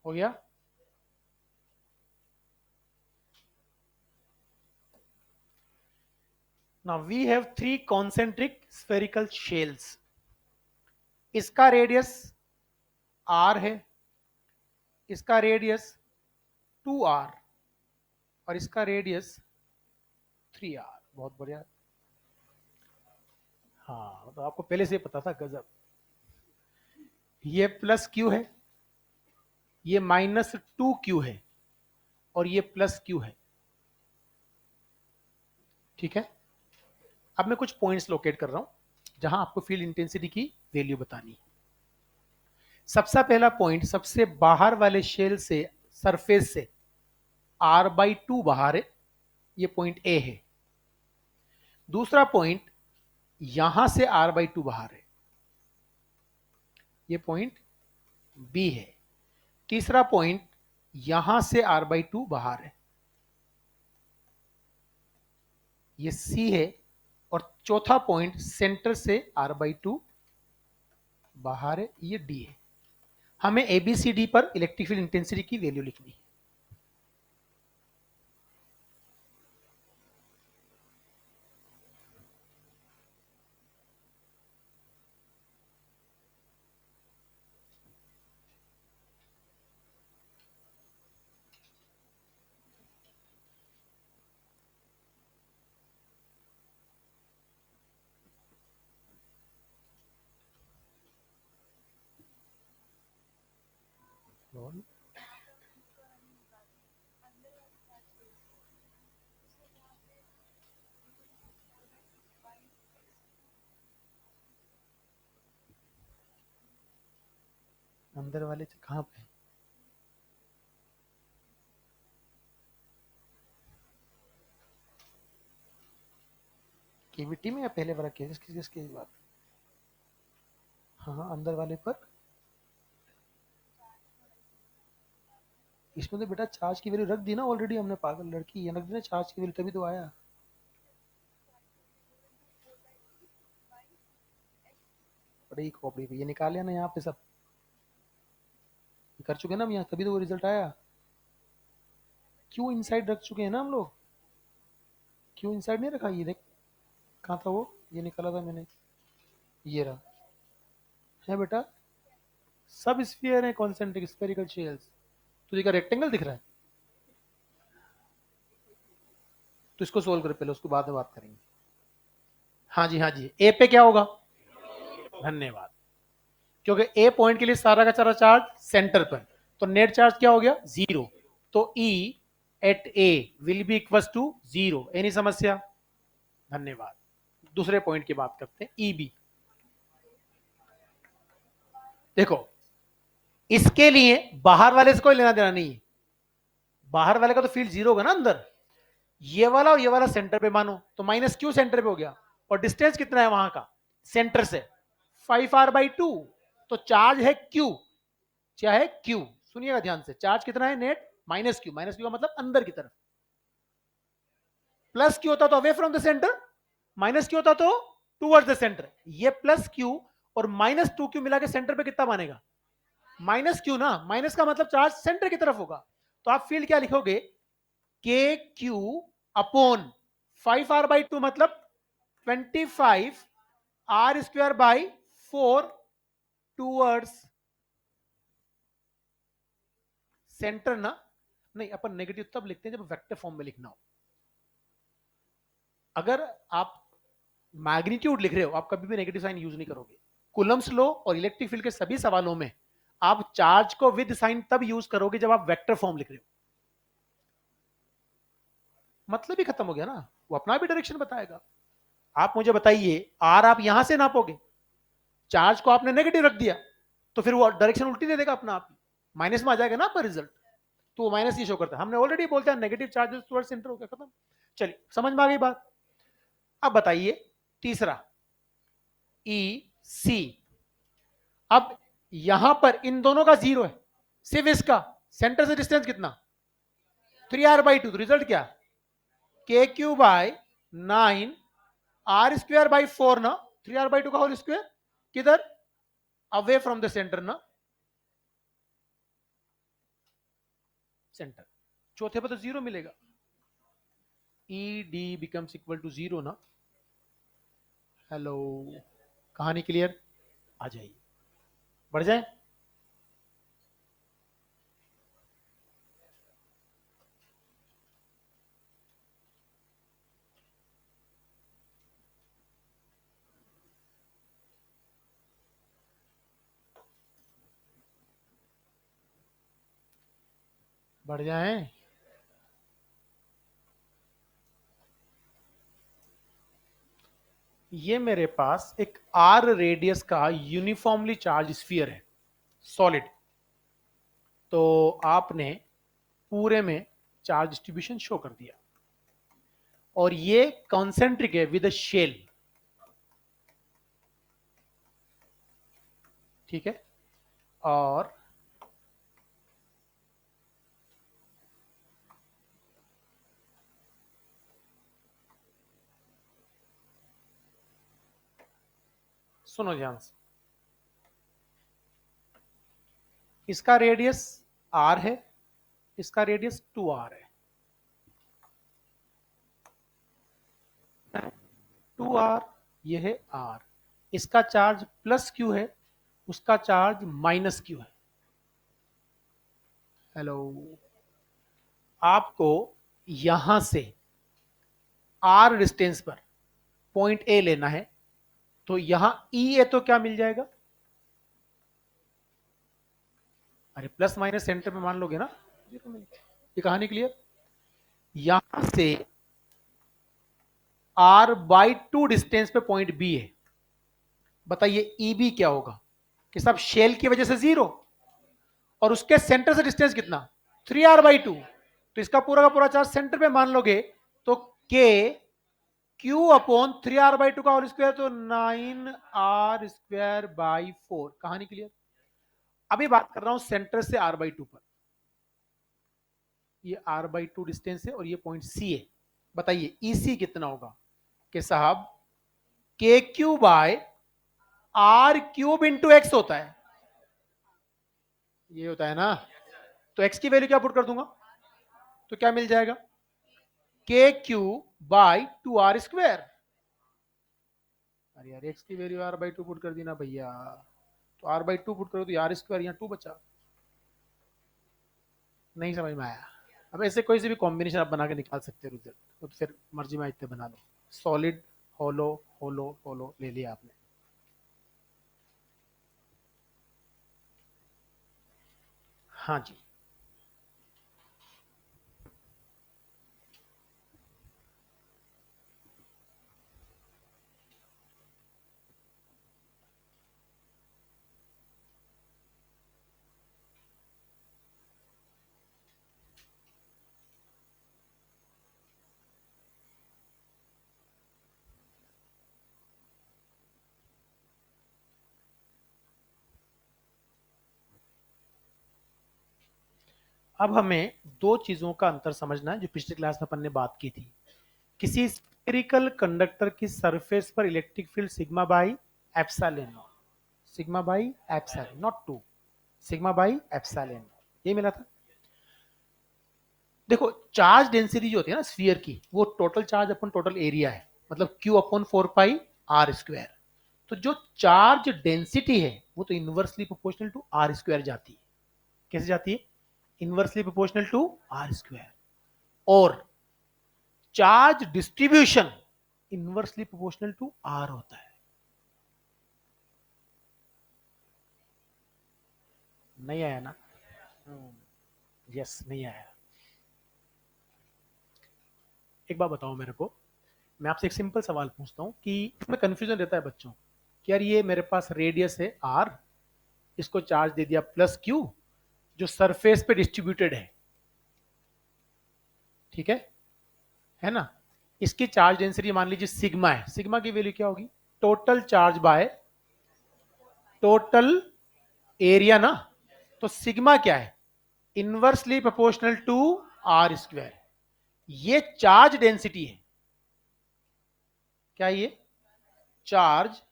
हो गया? Now we have three concentric spherical shells. इसका रेडियस r है, इसका रेडियस 2r और इसका रेडियस 3r। बहुत बढ़िया। हाँ, तो आपको पहले से पता था, गजब। ये प्लस क्यू है, ये माइनस 2q है और ये प्लस q है। ठीक है, अब मैं कुछ पॉइंट्स लोकेट कर रहा हूं जहां आपको फील्ड इंटेंसिटी की वैल्यू बतानी है। सबसे पहला पॉइंट, सबसे बाहर वाले शेल से, सरफेस से r/2 बाहर है, ये पॉइंट ए है। दूसरा पॉइंट, यहां से r/2 बाहर है, ये पॉइंट बी है। तीसरा पॉइंट, यहां से r/2 बाहर है, ये सी है। और चौथा पॉइंट, सेंटर से r/2 बाहर है, ये डी है। हमें एबीसीडी पर इलेक्ट्रिक फील्ड इंटेंसिटी की वैल्यू लिखनी है। अंदर वाले कहां पे? केवीटी में या पहले वाला केस? किसकी बात? हाँ, अंदर वाले पर। इसमें तो बेटा चार्ज की वैल्यू रख दी ना ऑलरेडी हमने, पागल लड़की, ये रख दी ना चार्ज की वैल्यू, तभी तो आया। बड़ी खोपड़ी पे ये निकाल लिया ना, यहाँ पे सब कर चुके हैं ना हम यहाँ, तभी तो वो रिजल्ट आया। क्यों इनसाइड रख चुके हैं ना हम लोग, क्यों इनसाइड नहीं रखा? ये देख, कहाँ था वो, ये निकाला था मैंने, ये रहा है बेटा। सब स्फीयर है, कॉन्सेंट्रिक स्फेरिकल शेल्स। तुझे क्या रेक्टेंगल दिख रहा है? तो इसको सोल्व कर पहले, उसको बाद में बात करेंगे। हाँ जी, हाँ जी, ए पे क्या होगा? धन्यवाद। क्योंकि ए पॉइंट के लिए सारा का सारा चार्ज सेंटर पर, तो नेट चार्ज क्या हो गया? 0। तो E at A will be equal to 0। Any समस्या? धन्यवाद। दूसरे पॉइंट की बात करते हैं, ई बी। देखो, इसके लिए बाहर वाले से कोई लेना देना नहीं है, बाहर वाले का तो फील्ड 0 होगा ना अंदर। ये वाला और ये वाला सेंटर पे मानो, तो माइनस क्यू सेंटर पे हो गया, और डिस्टेंस कितना है वहां का सेंटर से? 5r/2, तो चार्ज है Q, क्या है Q, सुनिएगा ध्यान से, चार्ज कितना है नेट, -Q, -Q का मतलब अंदर की तरफ, +Q होता तो away from the centre, -Q होता तो टूवर्ड्स द सेंटर, ये +Q और -2Q मिला के सेंटर पे कितना बनेगा, -Q ना, माइनस का मतलब चार्ज सेंटर की तरफ होगा, तो आप फील्ड क्या लिखोगे, KQ अपॉन 5r/2 मतलब 25r²/4 टूवर्ड्स सेंटर ना, नहीं अपन नेगेटिव तब लिखते हैं जब वेक्टर फॉर्म में लिखना हो, अगर आप मैग्नीट्यूड लिख रहे हो आप कभी भी नेगेटिव साइन यूज नहीं करोगे, कूलम्स लॉ और इलेक्ट्रिक फील्ड के सभी सवालों में आप चार्ज को विद साइन तब यूज करोगे जब आप वेक्टर फॉर्म लिख रहे हो, मतलब ही खत्म हो गया ना, वो अपना भी डायरेक्शन बताएगा। आप मुझे बताइए, आर आप यहां से नापोगे, चार्ज को आपने नेगेटिव रख दिया तो फिर वो डायरेक्शन उल्टी दे देगा अपना आप, माइनस में आ जाएगा ना आपका रिजल्ट, तो वो माइनस ही शो करता है, हमने ऑलरेडी बोलते हैं नेगेटिव चार्जेस टुवर्ड्स सेंटर हो गया, खत्म। चलिए समझ में आ गई बात। अब बताइए तीसरा, ई सी, अब यहां पर इन दोनों का जीरो है, सिर्फ इसका, सेंटर से डिस्टेंस कितना, 3r/2, तो रिजल्ट क्या, KQ/9 r²/4 ना, 3r/2 का होल स्क्वायर, किधर, अवे फ्रॉम द सेंटर ना, सेंटर, चौथे पर तो जीरो मिलेगा, E D becomes equal to zero ना, हेलो, कहानी क्लियर, आ जाइए, बढ़ जाए, बढ़ जाए, ये मेरे पास एक आर रेडियस का यूनिफॉर्मली चार्ज स्फीयर है, सॉलिड, तो आपने पूरे में चार्ज डिस्ट्रीब्यूशन शो कर दिया, और ये कॉन्सेंट्रिक है विद शेल, ठीक है, और सुनो ध्यान से, इसका रेडियस आर है, इसका रेडियस 2r है, 2r, ये है r, इसका चार्ज +Q है, उसका चार्ज -Q है, हेलो, आपको यहां से r डिस्टेंस पर पॉइंट ए लेना है, तो यहां ई है तो क्या मिल जाएगा, अरे प्लस माइनस सेंटर में मान लोगे ना, ये कहानी क्लियर, यहां से r/2 डिस्टेंस पे पॉइंट बी है, बताइए ई बी क्या होगा, कि सब शेल की वजह से जीरो, और उसके सेंटर से डिस्टेंस कितना, 3r/2, तो इसका पूरा का पूरा चार्ज सेंटर पे मान लोगे, तो के क्यू अपॉन 3r/2 का होल स्क्वायर, तो 9r²/4, कहानी क्लियर। अभी बात कर रहा हूं सेंटर से r/2 पर, ये r/2 डिस्टेंस है और ये पॉइंट सी है, बताइए ईसी कितना होगा, कि साहब के Q by are cube into X होता है, ये होता है ना, तो एक्स की वैल्यू क्या पुट कर दूंगा, तो क्या मिल जाएगा, KQ/2r², अरे यार एक्स की वैल्यू r/2 पुट कर दी ना भैया, तो r/2 पुट करो तो r², यहाँ 2 बचा, नहीं समझ में आया, अब ऐसे कोई से भी कॉम्बिनेशन आप बना के निकाल सकते हो रिजल्ट, तो फिर मर्जी में इतने बना लो, सॉलिड होलो होलो होलो ले लिया आपने, हाँ जी, अब हमें दो चीजों का अंतर समझना है जो पिछली क्लास में अपन ने बात की थी। किसी स्फेरिकल कंडक्टर की सरफेस पर electric field sigma by epsilon naught, sigma by epsilon naught two, sigma by epsilon naught, ये मिला था। देखो चार्ज डेंसिटी जो होती है ना स्फीयर की, वो total charge upon total area है, मतलब Q upon 4 pi r square. तो जो चार्ज डेंसिटी है वो तो inversely proportional to are square जाती है। कैसे जाती है? Inversely proportional to are square. और charge distribution inversely proportional to r होता है। नहीं आया ना? यस, नहीं आया। एक बात बताओ मेरे को, मैं आपसे एक सिंपल सवाल पूछता हूँ कि इसमें कंफ्यूजन रहता है बच्चों कि यार ये मेरे पास रेडियस है आर, इसको चार्ज दे दिया प्लस क्यू जो सरफेस पे डिस्ट्रीब्यूटेड है, ठीक है ना? इसकी चार्ज डेंसिटी मान लीजिए सिग्मा है। सिग्मा की वैल्यू क्या होगी? Total charge by total area ना। तो सिग्मा क्या है? Inversely proportional to are square. ये चार्ज डेंसिटी है। क्या ये? Charge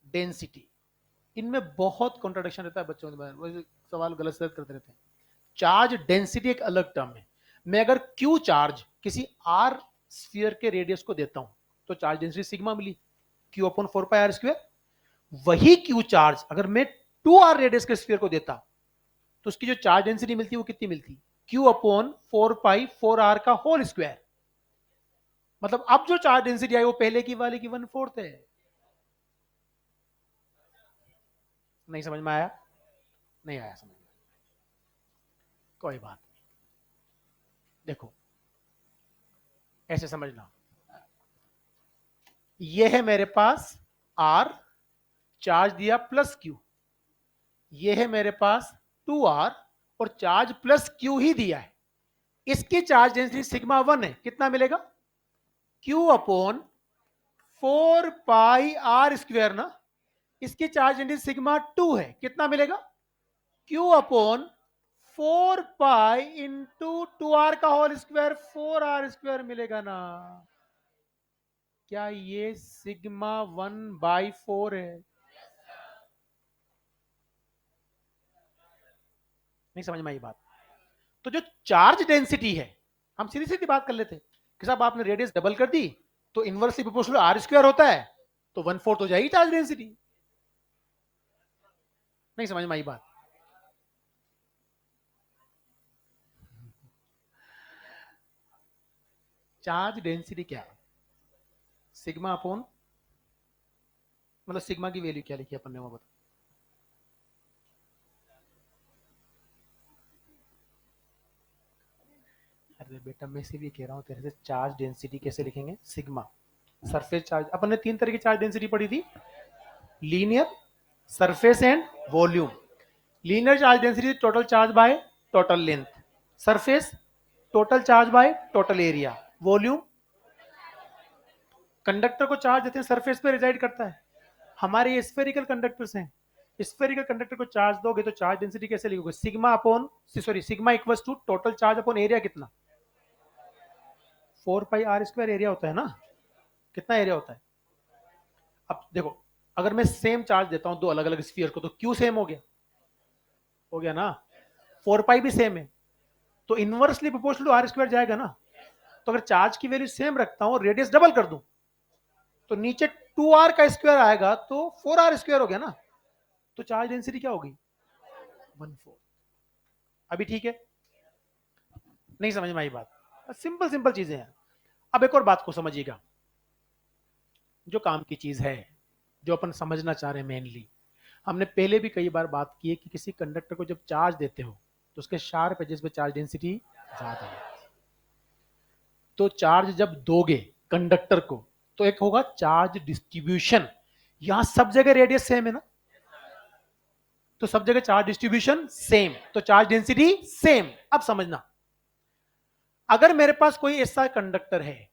density. इनमें बहुत कॉन्ट्राडिक्शन रहता है बच्चों में, सवाल गलत सलत करते रहते हैं। चार्ज डेंसिटी एक अलग टर्म है। मैं अगर क्यू चार्ज किसी आर स्फीयर के रेडियस को देता हूं तो चार्ज डेंसिटी सिग्मा मिली, Q upon 4 pi r square. वही क्यू चार्ज अगर मैं 2r रेडियस के स्फीयर को देता तो उसकी जो चार्ज डेंसिटी मिलती है वो कितनी मिलती? क्यू अपॉन 4 पाई 4r का होल स्क्वायर। मतलब अब जो चार्ज डेंसिटी आई वो पहले की वाले की 1/4 है। नहीं समझ में आया? नहीं आया समझ में? कोई बात नहीं। देखो ऐसे समझना, ये है मेरे पास R, चार्ज दिया प्लस क्यू। ये है मेरे पास 2R और चार्ज प्लस क्यू ही दिया है। इसकी चार्ज डेंसिटी सिग्मा 1 है। कितना मिलेगा? Q upon 4 pi r square ना। इसकी चार्ज डेंसिटी सिग्मा 2 है। कितना मिलेगा? Q upon 4 pi into 2r का होल स्क्वायर, 4r स्क्वायर मिलेगा ना। क्या ये सिग्मा 1/4 है? नहीं समझ में आई बात? तो जो चार्ज डेंसिटी है, हम सीधी सीधी बात कर लेते हैं कि साहब आपने रेडियस डबल कर दी तो इनवर्सली प्रोपोर्शनल आर स्क्वायर होता है, तो 1/4 हो जाएगी चार्ज डेंसिटी। नहीं समझ में आई बात? चार्ज डेंसिटी क्या है? सिग्मा अपॉन, मतलब सिग्मा की वैल्यू क्या लिखी अपन ने वो बता। अरे बेटा मैं इसीलिए कह रहा हूं तेरे से, चार्ज डेंसिटी कैसे लिखेंगे? Sigma surface charge. अपन ने तीन तरह की चार्ज डेंसिटी पढ़ी थी, linear, surface and volume. Linear charge density total charge by total length, surface total charge by total area, volume conductor को चार्ज देते हैं सरफेस पे रिजाइड करता है। हमारे ये स्फेरिकल कंडक्टर्स हैं। स्फेरिकल कंडक्टर को चार्ज दोगे तो चार्ज डेंसिटी कैसे लिखोगे? Sigma upon, sorry, sigma equals to total charge upon area. कितना? 4 पाई r स्क्वायर एरिया होता है ना। कितना एरिया होता है? अब देखो, अगर मैं सेम चार्ज देता हूं दो अलग अलग स्फीयर को तो क्यू सेम हो गया ना। 4 पाई भी सेम है तो inversely proportional to are square जाएगा ना। तो अगर चार्ज की वैल्यू सेम रखता हूं, रेडियस डबल कर दूं, तो नीचे 2r का स्क्वायर आएगा तो 4r स्क्वायर हो गया ना। तो चार्ज डेंसिटी क्या होगी? 1/4। अभी ठीक है? नहीं समझ में आई बात? सिंपल सिंपल चीजें हैं। अब एक और बात को समझिएगा, जो काम की चीज है, जो अपन समझना चाह रहे हैं मेनली। हमने पहले भी कई बार बात की है कि किसी कंडक्टर को जब चार्ज देते हो तो उसके शार्प एजेस पे चार्ज डेंसिटी ज्यादा है। तो चार्ज जब दोगे कंडक्टर को तो एक होगा चार्ज डिस्ट्रीब्यूशन। यहां सब जगह रेडियस सेम है ना, तो सब जगह चार्ज डिस्ट्रीब्यूशन सेम, तो चार्ज डेंसिटी सेम। अब समझना, अगर मेरे पास कोई ऐसा कंडक्टर है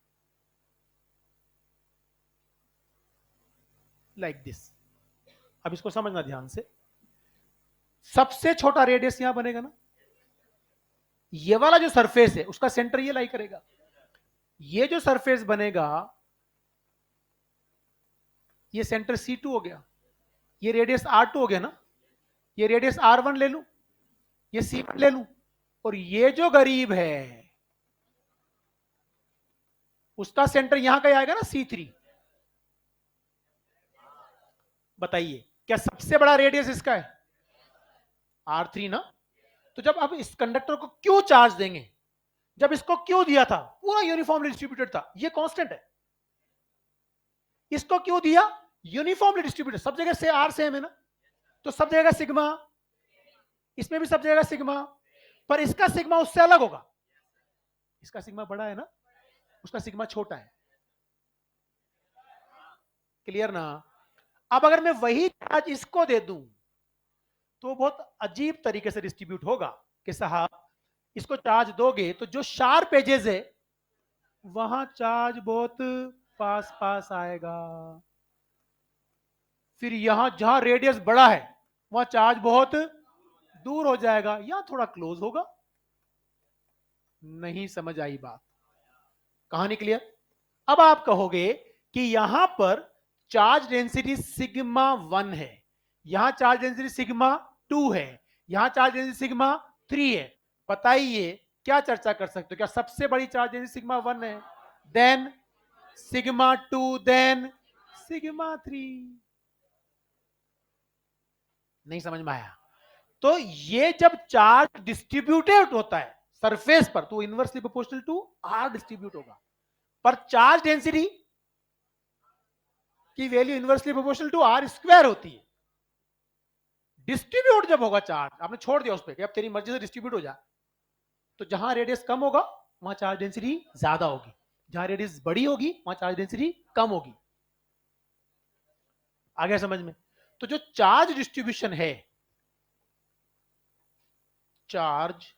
लाइक दिस, अब इसको समझना ध्यान से। सबसे छोटा रेडियस यहां बनेगा ना, ये वाला जो सरफेस है उसका सेंटर ये लाई करेगा, ये जो सरफेस बनेगा ये सेंटर C2 हो गया, ये रेडियस R2 हो गया ना, ये रेडियस R1 ले लूं, ये C1 ले लूं, और ये जो गरीब है उसका सेंटर यहां का आएगा ना C3। बताइए क्या सबसे बड़ा रेडियस इसका है R3 ना। तो जब अब इस कंडक्टर को क्यों चार्ज देंगे, जब इसको क्यों दिया था, पूरा यूनिफॉर्मली डिस्ट्रीब्यूटेड था, ये कांस्टेंट है, इसको क्यों दिया, यूनिफॉर्मली डिस्ट्रीब्यूटेड, सब जगह से आर सेम है ना, तो सब जगह सिग्मा, इसमें भी सब जगह सिग्मा, पर इसका सिग्मा उससे अलग होगा, इसका सिग्मा बड़ा है ना, उसका सिग्मा छोटा है। क्लियर ना। अब अगर मैं वही चार्ज इसको दे दूं तो बहुत अजीब तरीके से डिस्ट्रीब्यूट होगा कि साहब इसको चार्ज दोगे तो जो शार्प एजेस है वहां चार्ज बहुत पास पास आएगा, फिर यहां जहां रेडियस बड़ा है वहां चार्ज बहुत दूर हो जाएगा, यहां थोड़ा क्लोज होगा। नहीं समझ आई बात, कहानी क्लियर। अब आप कहोगे कि यहां पर चार्ज डेंसिटी सिग्मा 1 है, यहां चार्ज डेंसिटी सिग्मा 2 है, यहां चार्ज डेंसिटी सिग्मा 3 है, बताइए क्या चर्चा कर सकते हो, क्या सबसे बड़ी चार्ज डेंसिटी सिग्मा 1 है, देन सिग्मा 2, देन सिग्मा 3। नहीं समझ में आया। तो ये जब चार्ज डिस्ट्रीब्यूटेड होता है सरफेस पर तो inversely proportional to R distribute होगा, पर चार्ज डेंसिटी की value inversely proportional to are square होती है। डिस्ट्रीब्यूट जब होगा चार्ज, आपने छोड़ दिया उस पर कि अब तेरी मर्जी से डिस्ट्रीब्यूट हो जा, तो जहां रेडियस कम होगा वहां चार्ज डेंसिटी ज्यादा होगी, जहां रेडियस बड़ी होगी वहां चार्ज डेंसिटी कम होगी। आ गया समझ में। तो जो चार्ज डिस्ट्रीब्यूशन है, charge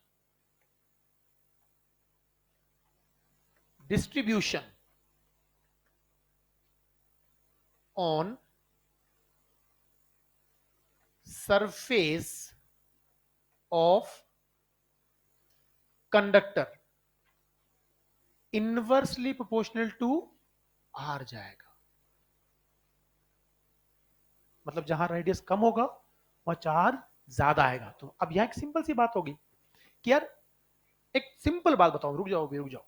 distribution on surface of conductor inversely proportional to R जाएगा, मतलब जहां रेडियस कम होगा वहां चार्ज ज्यादा आएगा। तो अब यहां एक सिंपल सी बात होगी कि यार एक सिंपल बात बताओ, रुक जाओ रुक जाओ,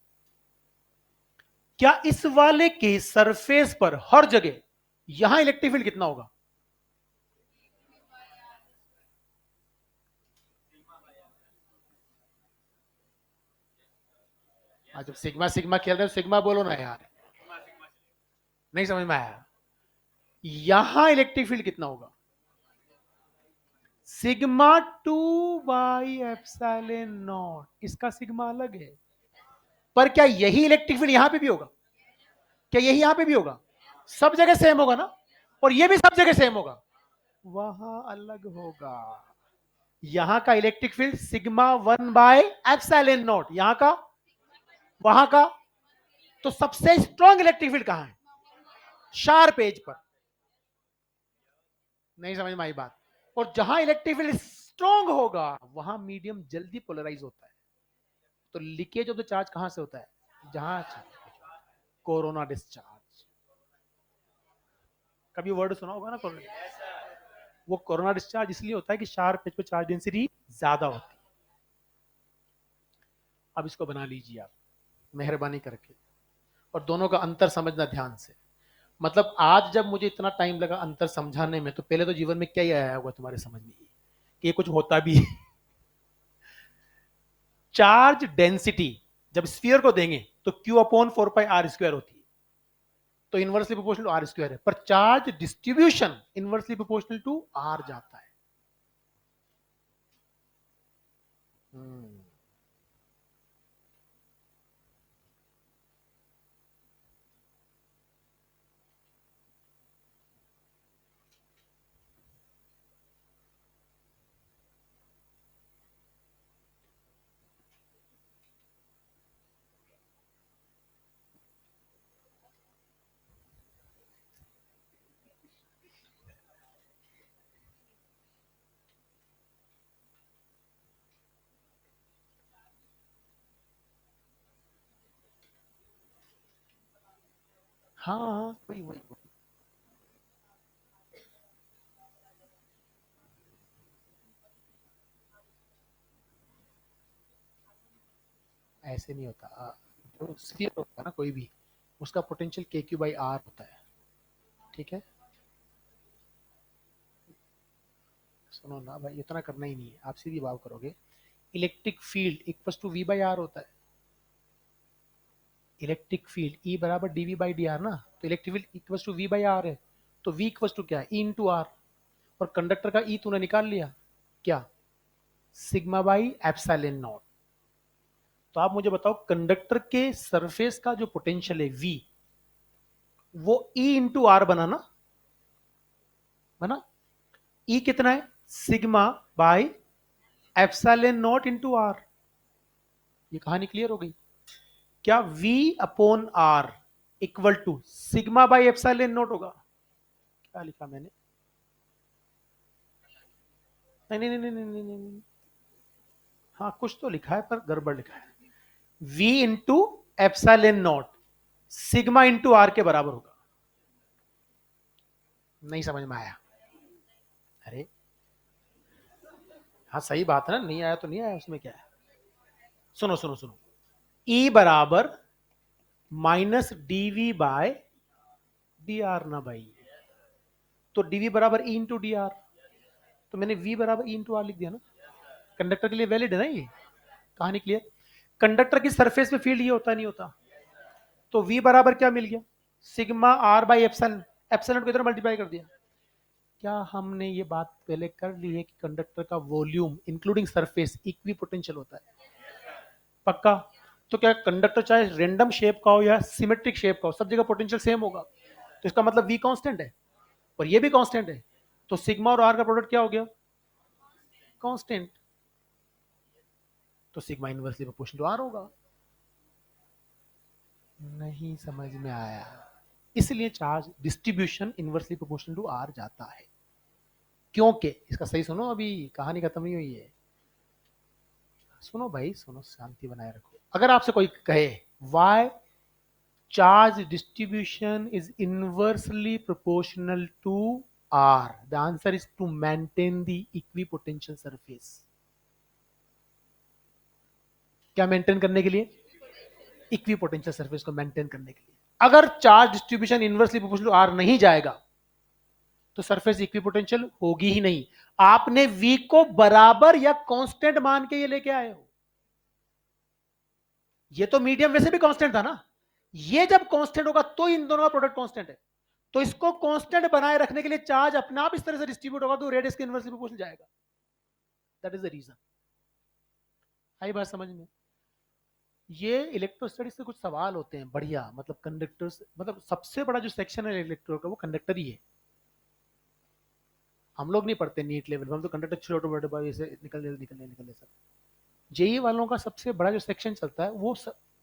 क्या इस वाले के सरफेस पर हर जगह यहां इलेक्ट्रिक फील्ड कितना होगा, जब सिग्मा सिग्मा खेल रहे हो सिग्मा बोलो ना यार, नहीं समझ में आया। यहां इलेक्ट्रिक फील्ड कितना होगा, सिग्मा 2/ε0, इसका सिग्मा अलग है, पर क्या यही इलेक्ट्रिक फील्ड यहां पे भी होगा, क्या यही यहां पे भी होगा, सब जगह सेम होगा ना, और ये भी सब जगह सेम होगा, वहां अलग होगा। यहां का इलेक्ट्रिक फील्ड सिग्मा 1/ε0, यहां का वहां का, तो सबसे स्ट्रॉन्ग इलेक्ट्रिक फील्ड कहां है, शार्प एज पर। नहीं समझ में आई बात। और जहां इलेक्ट्रिक फील्ड स्ट्रॉन्ग होगा वहां मीडियम जल्दी पोलराइज होता है, तो लीकेज ऑफ द चार्ज कहां से होता है, जहां कोरोना डिस्चार्ज, कभी वर्ड सुना होगा ना कोरोना, वो कोरोना डिस्चार्ज इसलिए होता है कि शार्प एज पे चार्ज डेंसिटी ज्यादा होती है। अब इसको बना लीजिए आप मेहरबानी करके, और दोनों का अंतर समझना ध्यान से। मतलब आज जब मुझे इतना टाइम लगा अंतर समझाने में, तो पहले तो जीवन में क्या ही आया होगा तुम्हारे समझ में कि ये कुछ होता भी है। चार्ज डेंसिटी जब स्फीयर को देंगे तो Q/4πr² होती है, तो inversely proportional to are square है, पर charge distribution inversely proportional to R जाता है। हाँ हाँ, वही वही वही। ऐसे नहीं होता। जो स्फीयर होता है ना कोई भी, उसका पोटेंशियल के क्यू बाई आर होता है। ठीक है, सुनो ना भाई, इतना करना ही नहीं है, आप सीधी बात करोगे। Electric field equals to V by R होता है। इलेक्ट्रिक फील्ड ई बराबर D V by D R ना, तो electric field equals to V by R है। तो वी इक्वल्स टू क्या है, ई इंटू आर। और कंडक्टर का ई तूने निकाल लिया क्या, सिग्मा बाई एप्सिलॉन नॉट। तो आप मुझे बताओ कंडक्टर के सरफेस का जो पोटेंशियल है वी, वो ई इंटू आर बना ना, बना। ई कितना है, sigma by epsilon naught into R. ये कहानी क्लियर हो गई। क्या v upon R equal to sigma by epsilon naught होगा। क्या लिखा मैंने, नहीं नहीं नहीं नहीं नहीं नहीं नहीं। हाँ कुछ तो लिखा है पर गड़बड़ लिखा है। v into epsilon naught sigma into R के बराबर होगा। नहीं समझ में आया। अरे हाँ सही बात है ना, नहीं आया तो नहीं आया, उसमें क्या है। सुनो सुनो सुनो, E बराबर minus DV by D R ना भाई। तो डीवी बराबर ई इंटू डी आर, तो मैंने v बराबर ई इंटू आर लिख दिया ना। कंडक्टर के लिए वैलिड है ना ये कहानी, क्लियर। कंडक्टर की सरफेस पे फील्ड ये होता नहीं होता, तो v बराबर क्या मिल गया, sigma R by epsilon. Epsilon को इधर मल्टीप्लाई कर दिया। क्या हमने ये बात पहले कर ली है कि कंडक्टर का volume including surface equi potential होता है, पक्का। तो क्या कंडक्टर चाहे रेंडम शेप का हो या सिमेट्रिक शेप का हो, सब जगह पोटेंशियल सेम होगा। तो इसका मतलब v कांस्टेंट है और ये भी कांस्टेंट है। तो सिग्मा और आर का प्रोडक्ट क्या हो गया, कांस्टेंट। तो sigma inversely proportional to R होगा। नहीं समझ में आया, इसलिए charge distribution inversely proportional to R जाता है। क्योंकि इसका सही सुनो, अभी कहानी खत्म नहीं हुई है। सुनो भाई सुनो, शांति बनाए रखो। अगर आपसे कोई कहे why charge distribution is inversely proportional to R, the answer is to maintain the equipotential surface. क्या मेंटेन करने के लिए, इक्विपोटेंशियल सरफेस को मेंटेन करने के लिए। अगर charge distribution inversely proportional to R नहीं जाएगा तो सरफेस इक्विपोटेंशियल होगी ही नहीं। आपने v को बराबर या कांस्टेंट मान के ये लेके आए हो। ये तो मीडियम वैसे भी कांस्टेंट था ना, ये जब कांस्टेंट होगा तो इन दोनों का प्रोडक्ट कांस्टेंट है। तो इसको कांस्टेंट बनाए रखने के लिए चार्ज अपने आप इस तरह से डिस्ट्रीब्यूट होगा तो रेडियस के इनवर्सली प्रोपोर्शनल जाएगा। That is the reason. आई बात समझ में। ये इलेक्ट्रोस्टैटिक से कुछ सवाल होते हैं बढ़िया, मतलब कंडक्टर्स, मतलब सबसे बड़ा जो सेक्शन है इलेक्ट्रो का वो कंडक्टर ही है। हम लोग नहीं पढ़ते नीट लेवल में, हम तो कंडक्टर छोटे बड़े से निकल सब। जेई वालों का सबसे बड़ा जो सेक्शन चलता है वो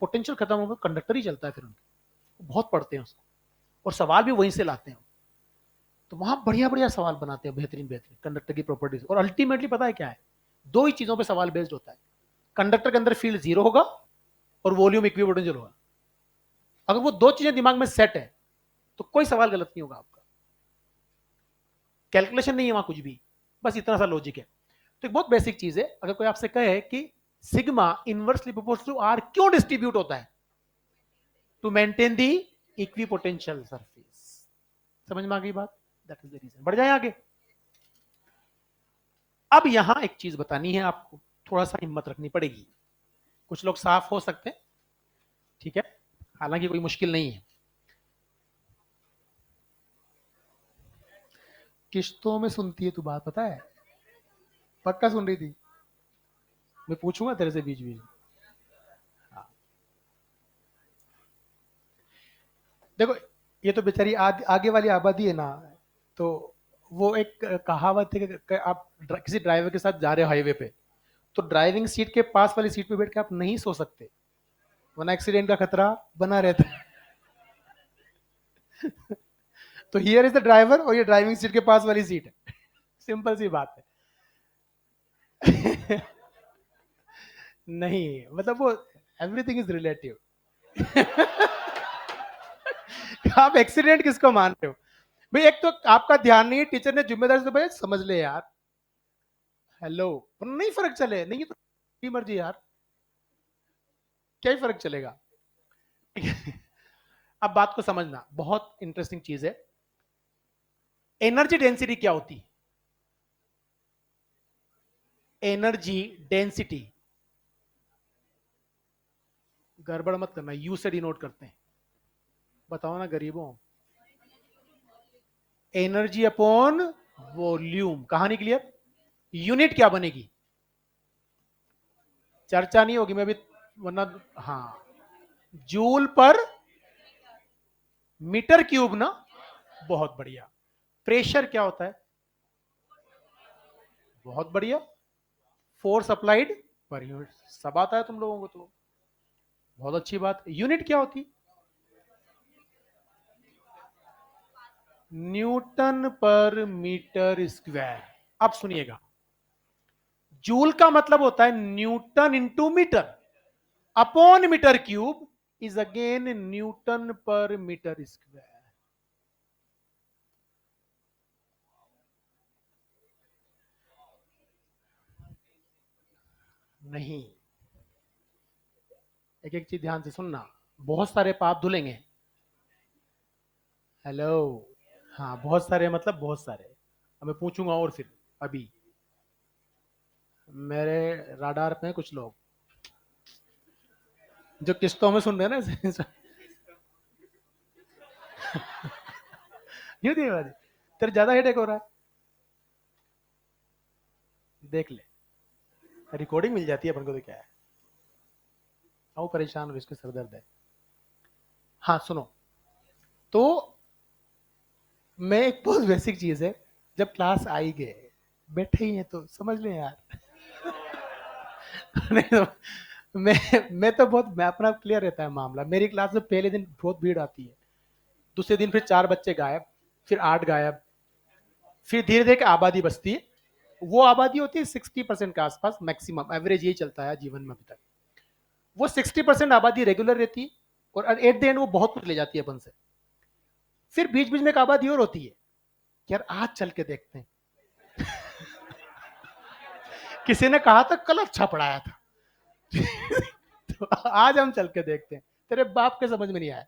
पोटेंशियल खत्म होकर कंडक्टर ही चलता है, फिर उनके बहुत पढ़ते हैं उसको और सवाल भी वहीं से लाते हैं। तो वहां बढ़िया बढ़िया सवाल बनाते हैं, बेहतरीन बेहतरीन कंडक्टर की प्रॉपर्टीज। और अल्टीमेटली पता है क्या है, दो ही चीजों पे सवाल बेस्ड होता है। कंडक्टर के अंदर फील्ड जीरो होगा और वॉल्यूम इक्विपोटेंशियल होगा। अगर वो दो चीजें दिमाग में सेट है तो कोई सवाल गलत नहीं होगा आपका। कैलकुलेशन नहीं है वहां कुछ भी, बस इतना सा लॉजिक है। तो एक बहुत बेसिक चीज है, अगर कोई आपसे कहे कि sigma inversely proportional to R क्यों डिस्ट्रीब्यूट होता है, to maintain the equipotential surface. समझ में आ गई बात, दैट इज द रीजन। बढ़ जाए आगे। अब यहां एक चीज बतानी है आपको, थोड़ा सा हिम्मत रखनी पड़ेगी। कुछ लोग साफ हो सकते हैं, ठीक है, हालांकि कोई मुश्किल नहीं है। किश्तों में सुनती है तू बात, पता है, पक्का सुन रही थी। मैं पूछूंगा तेरे से बीच बीच में। हाँ। देखो, ये तो बेचारी आगे वाली आबादी है ना, तो वो एक कहावत है कि आप किसी ड्राइवर के साथ जा रहे हो हाईवे पे, तो ड्राइविंग सीट के पास वाली सीट पे बैठ के आप नहीं सो सकते, वरना एक्सीडेंट का खतरा बना रहता है। तो हियर इज द ड्राइवर और ये ड्राइविंग सीट के पास वाली सीट है। सिंपल सी बात है। नहीं मतलब वो एवरीथिंग इज रिलेटिव। आप एक्सीडेंट किसको मान रहे हो भाई? एक तो आपका ध्यान नहीं है, टीचर ने जिम्मेदारी से भाई समझ ले यार, हेलो, नहीं फर्क चले, नहीं तो मर्जी यार, क्या ही फर्क चलेगा। अब बात को समझना, बहुत इंटरेस्टिंग चीज है। एनर्जी डेंसिटी क्या होती है? एनर्जी डेंसिटी, गड़बड़ मत करना, यू से डिनोट करते हैं, बताओ ना गरीबों। एनर्जी अपॉन वॉल्यूम, कहानी क्लियर? यूनिट क्या बनेगी? चर्चा नहीं होगी मैं भी, वरना, हाँ, जूल पर मीटर क्यूब ना, बहुत बढ़िया। प्रेशर क्या होता है? बहुत बढ़िया। फोर्स अप्लाइड पर यूनिट, सब आता है तुम लोगों को तो, बहुत अच्छी बात। यूनिट क्या होती? न्यूटन पर मीटर स्क्वायर। अब सुनिएगा, जूल का मतलब होता है newton into metre, upon metre cube is again newton पर मीटर स्क्वायर। नहीं, एक एक चीज ध्यान से सुनना, बहुत सारे पाप धुलेंगे। हेलो, हाँ, बहुत सारे मतलब बहुत सारे। अब मैं पूछूंगा और फिर, अभी मेरे राडार पे हैं कुछ लोग जो किस्तों में सुन रहे हैं ना। क्यों देवा जी, तेरे ज्यादा हेडेक हो रहा है, देख ले, रिकॉर्डिंग मिल जाती है अपन को तो क्या है। आओ, परेशान हो, इसके सरदर्द है। हाँ सुनो, तो मैं, एक बहुत बेसिक चीज है, जब क्लास आई गए, बैठे ही हैं तो समझ लें यार। नहीं तो मैं तो बहुत, मैं अपना क्लियर रहता है मामला। मेरी क्लास में पहले दिन बहुत भीड़ आती है, दूसरे दिन फिर 4 बच्चे गायब, फिर 8 गायब, फिर धीरे धीरे आबादी बचती है। वो आबादी होती है 60% के आसपास, मैक्सिमम एवरेज यही चलता है जीवन में अभी तक। वो 60% आबादी रेगुलर रहती है, और एट द एंड वो बहुत कुछ ले जाती है अपन से। फिर बीच बीच में एक आबादी और होती है, यार आज चल के देखते हैं। किसी ने कहा था कल अच्छा पढ़ाया था। तो आज हम चल के देखते हैं, तेरे बाप के समझ में नहीं आया।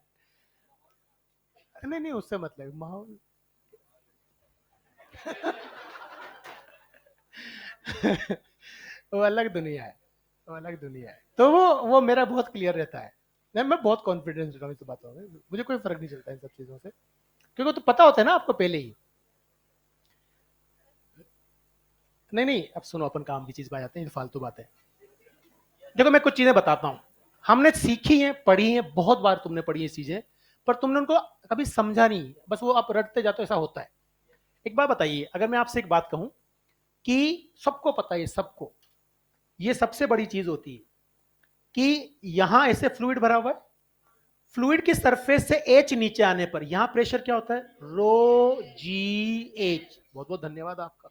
नहीं नहीं, उससे मतलब माहौल। वो अलग दुनिया है, वो अलग दुनिया है। तो वो मेरा बहुत क्लियर रहता है। नहीं, मैं बहुत कॉन्फिडेंस रहता हूँ इस बातों में, मुझे कोई फर्क नहीं चलता इन सब चीजों से, क्योंकि तो पता होता है ना आपको पहले ही। नहीं नहीं, अब सुनो, अपन काम की चीज पे आ जाते हैं, फालतू बातें। देखो मैं कुछ चीजें बताता हूँ, हमने सीखी हैं, पढ़ी हैं, बहुत बार तुमने पढ़ी है चीजें, पर तुमने उनको कभी समझा नहीं, बस वो आप रटते जाते हो, ऐसा होता है। एक बात बताइए, अगर मैं आपसे एक बात कहूं कि सबको पता है, सबको, ये सबसे बड़ी चीज होती है कि यहां ऐसे फ्लूइड भरा हुआ है, फ्लूइड की सरफेस से एच नीचे आने पर यहां प्रेशर क्या होता है? रो जी एच। बहुत बहुत धन्यवाद आपका,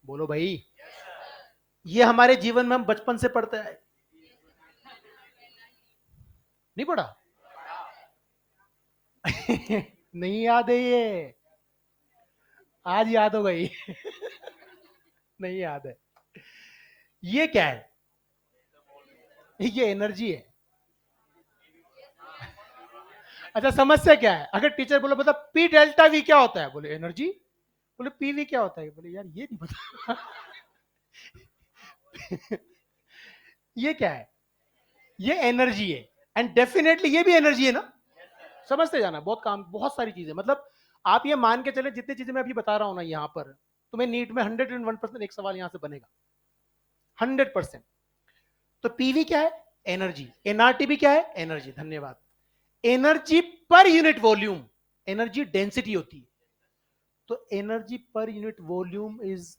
बोलो भाई। ये हमारे जीवन में हम बचपन से पढ़ते हैं, नहीं पढ़ा? नहीं याद है ये, आज याद हो गई। नहीं याद है। ये क्या है? ये एनर्जी है। अच्छा, समस्या क्या है? अगर टीचर बोले बता पी डेल्टा वी क्या होता है, बोले एनर्जी, बोले पीवी क्या होता है, बोले यार ये नहीं पता। ये क्या है? ये एनर्जी है, एंड डेफिनेटली ये भी एनर्जी है ना, समझते जाना। बहुत काम, बहुत सारी चीजें, मतलब आप ये मान के चले, जितनी चीजें मैं अभी बता रहा हूं ना यहाँ पर, तुम्हें नीट में 101% एक सवाल यहां से बनेगा, 100%। तो पीवी क्या है? एनर्जी। एनआरटी भी क्या है? एनर्जी, धन्यवाद। Energy per unit volume, energy density होती है। तो energy per unit volume is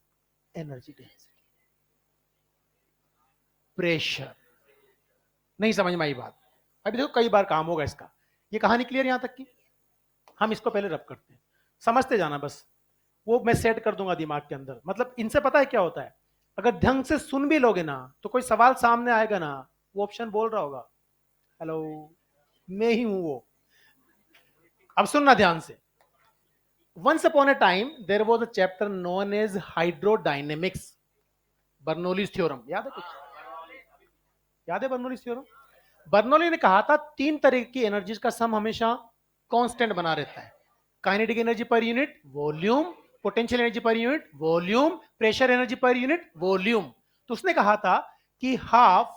energy density. Pressure, नहीं समझ में आई बात? अभी देखो कई बार काम होगा इसका। ये कहानी क्लियर यहां तक की? हम इसको पहले रब करते हैं, समझते जाना बस। वो मैं सेट कर दूंगा दिमाग के अंदर। मतलब इनसे पता है क्या होता है, अगर ढंग से सुन भी लोगे ना, तो कोई सवाल सामने आएगा ना, वो ऑप्शन बोल रहा होगा, हेलो, मैं ही हूं वो। अब सुनना ध्यान से। Once upon a time, there was a chapter known as hydrodynamics, Bernoulli's theorem. याद है कुछ? याद है बर्नौलीज थ्योरम? बर्नौली ने कहा था तीन तरह की एनर्जीज का सम हमेशा कांस्टेंट बना रहता है। Kinetic energy per unit volume, potential energy per unit volume, pressure energy per unit volume. तो उसने कहा था कि हाफ,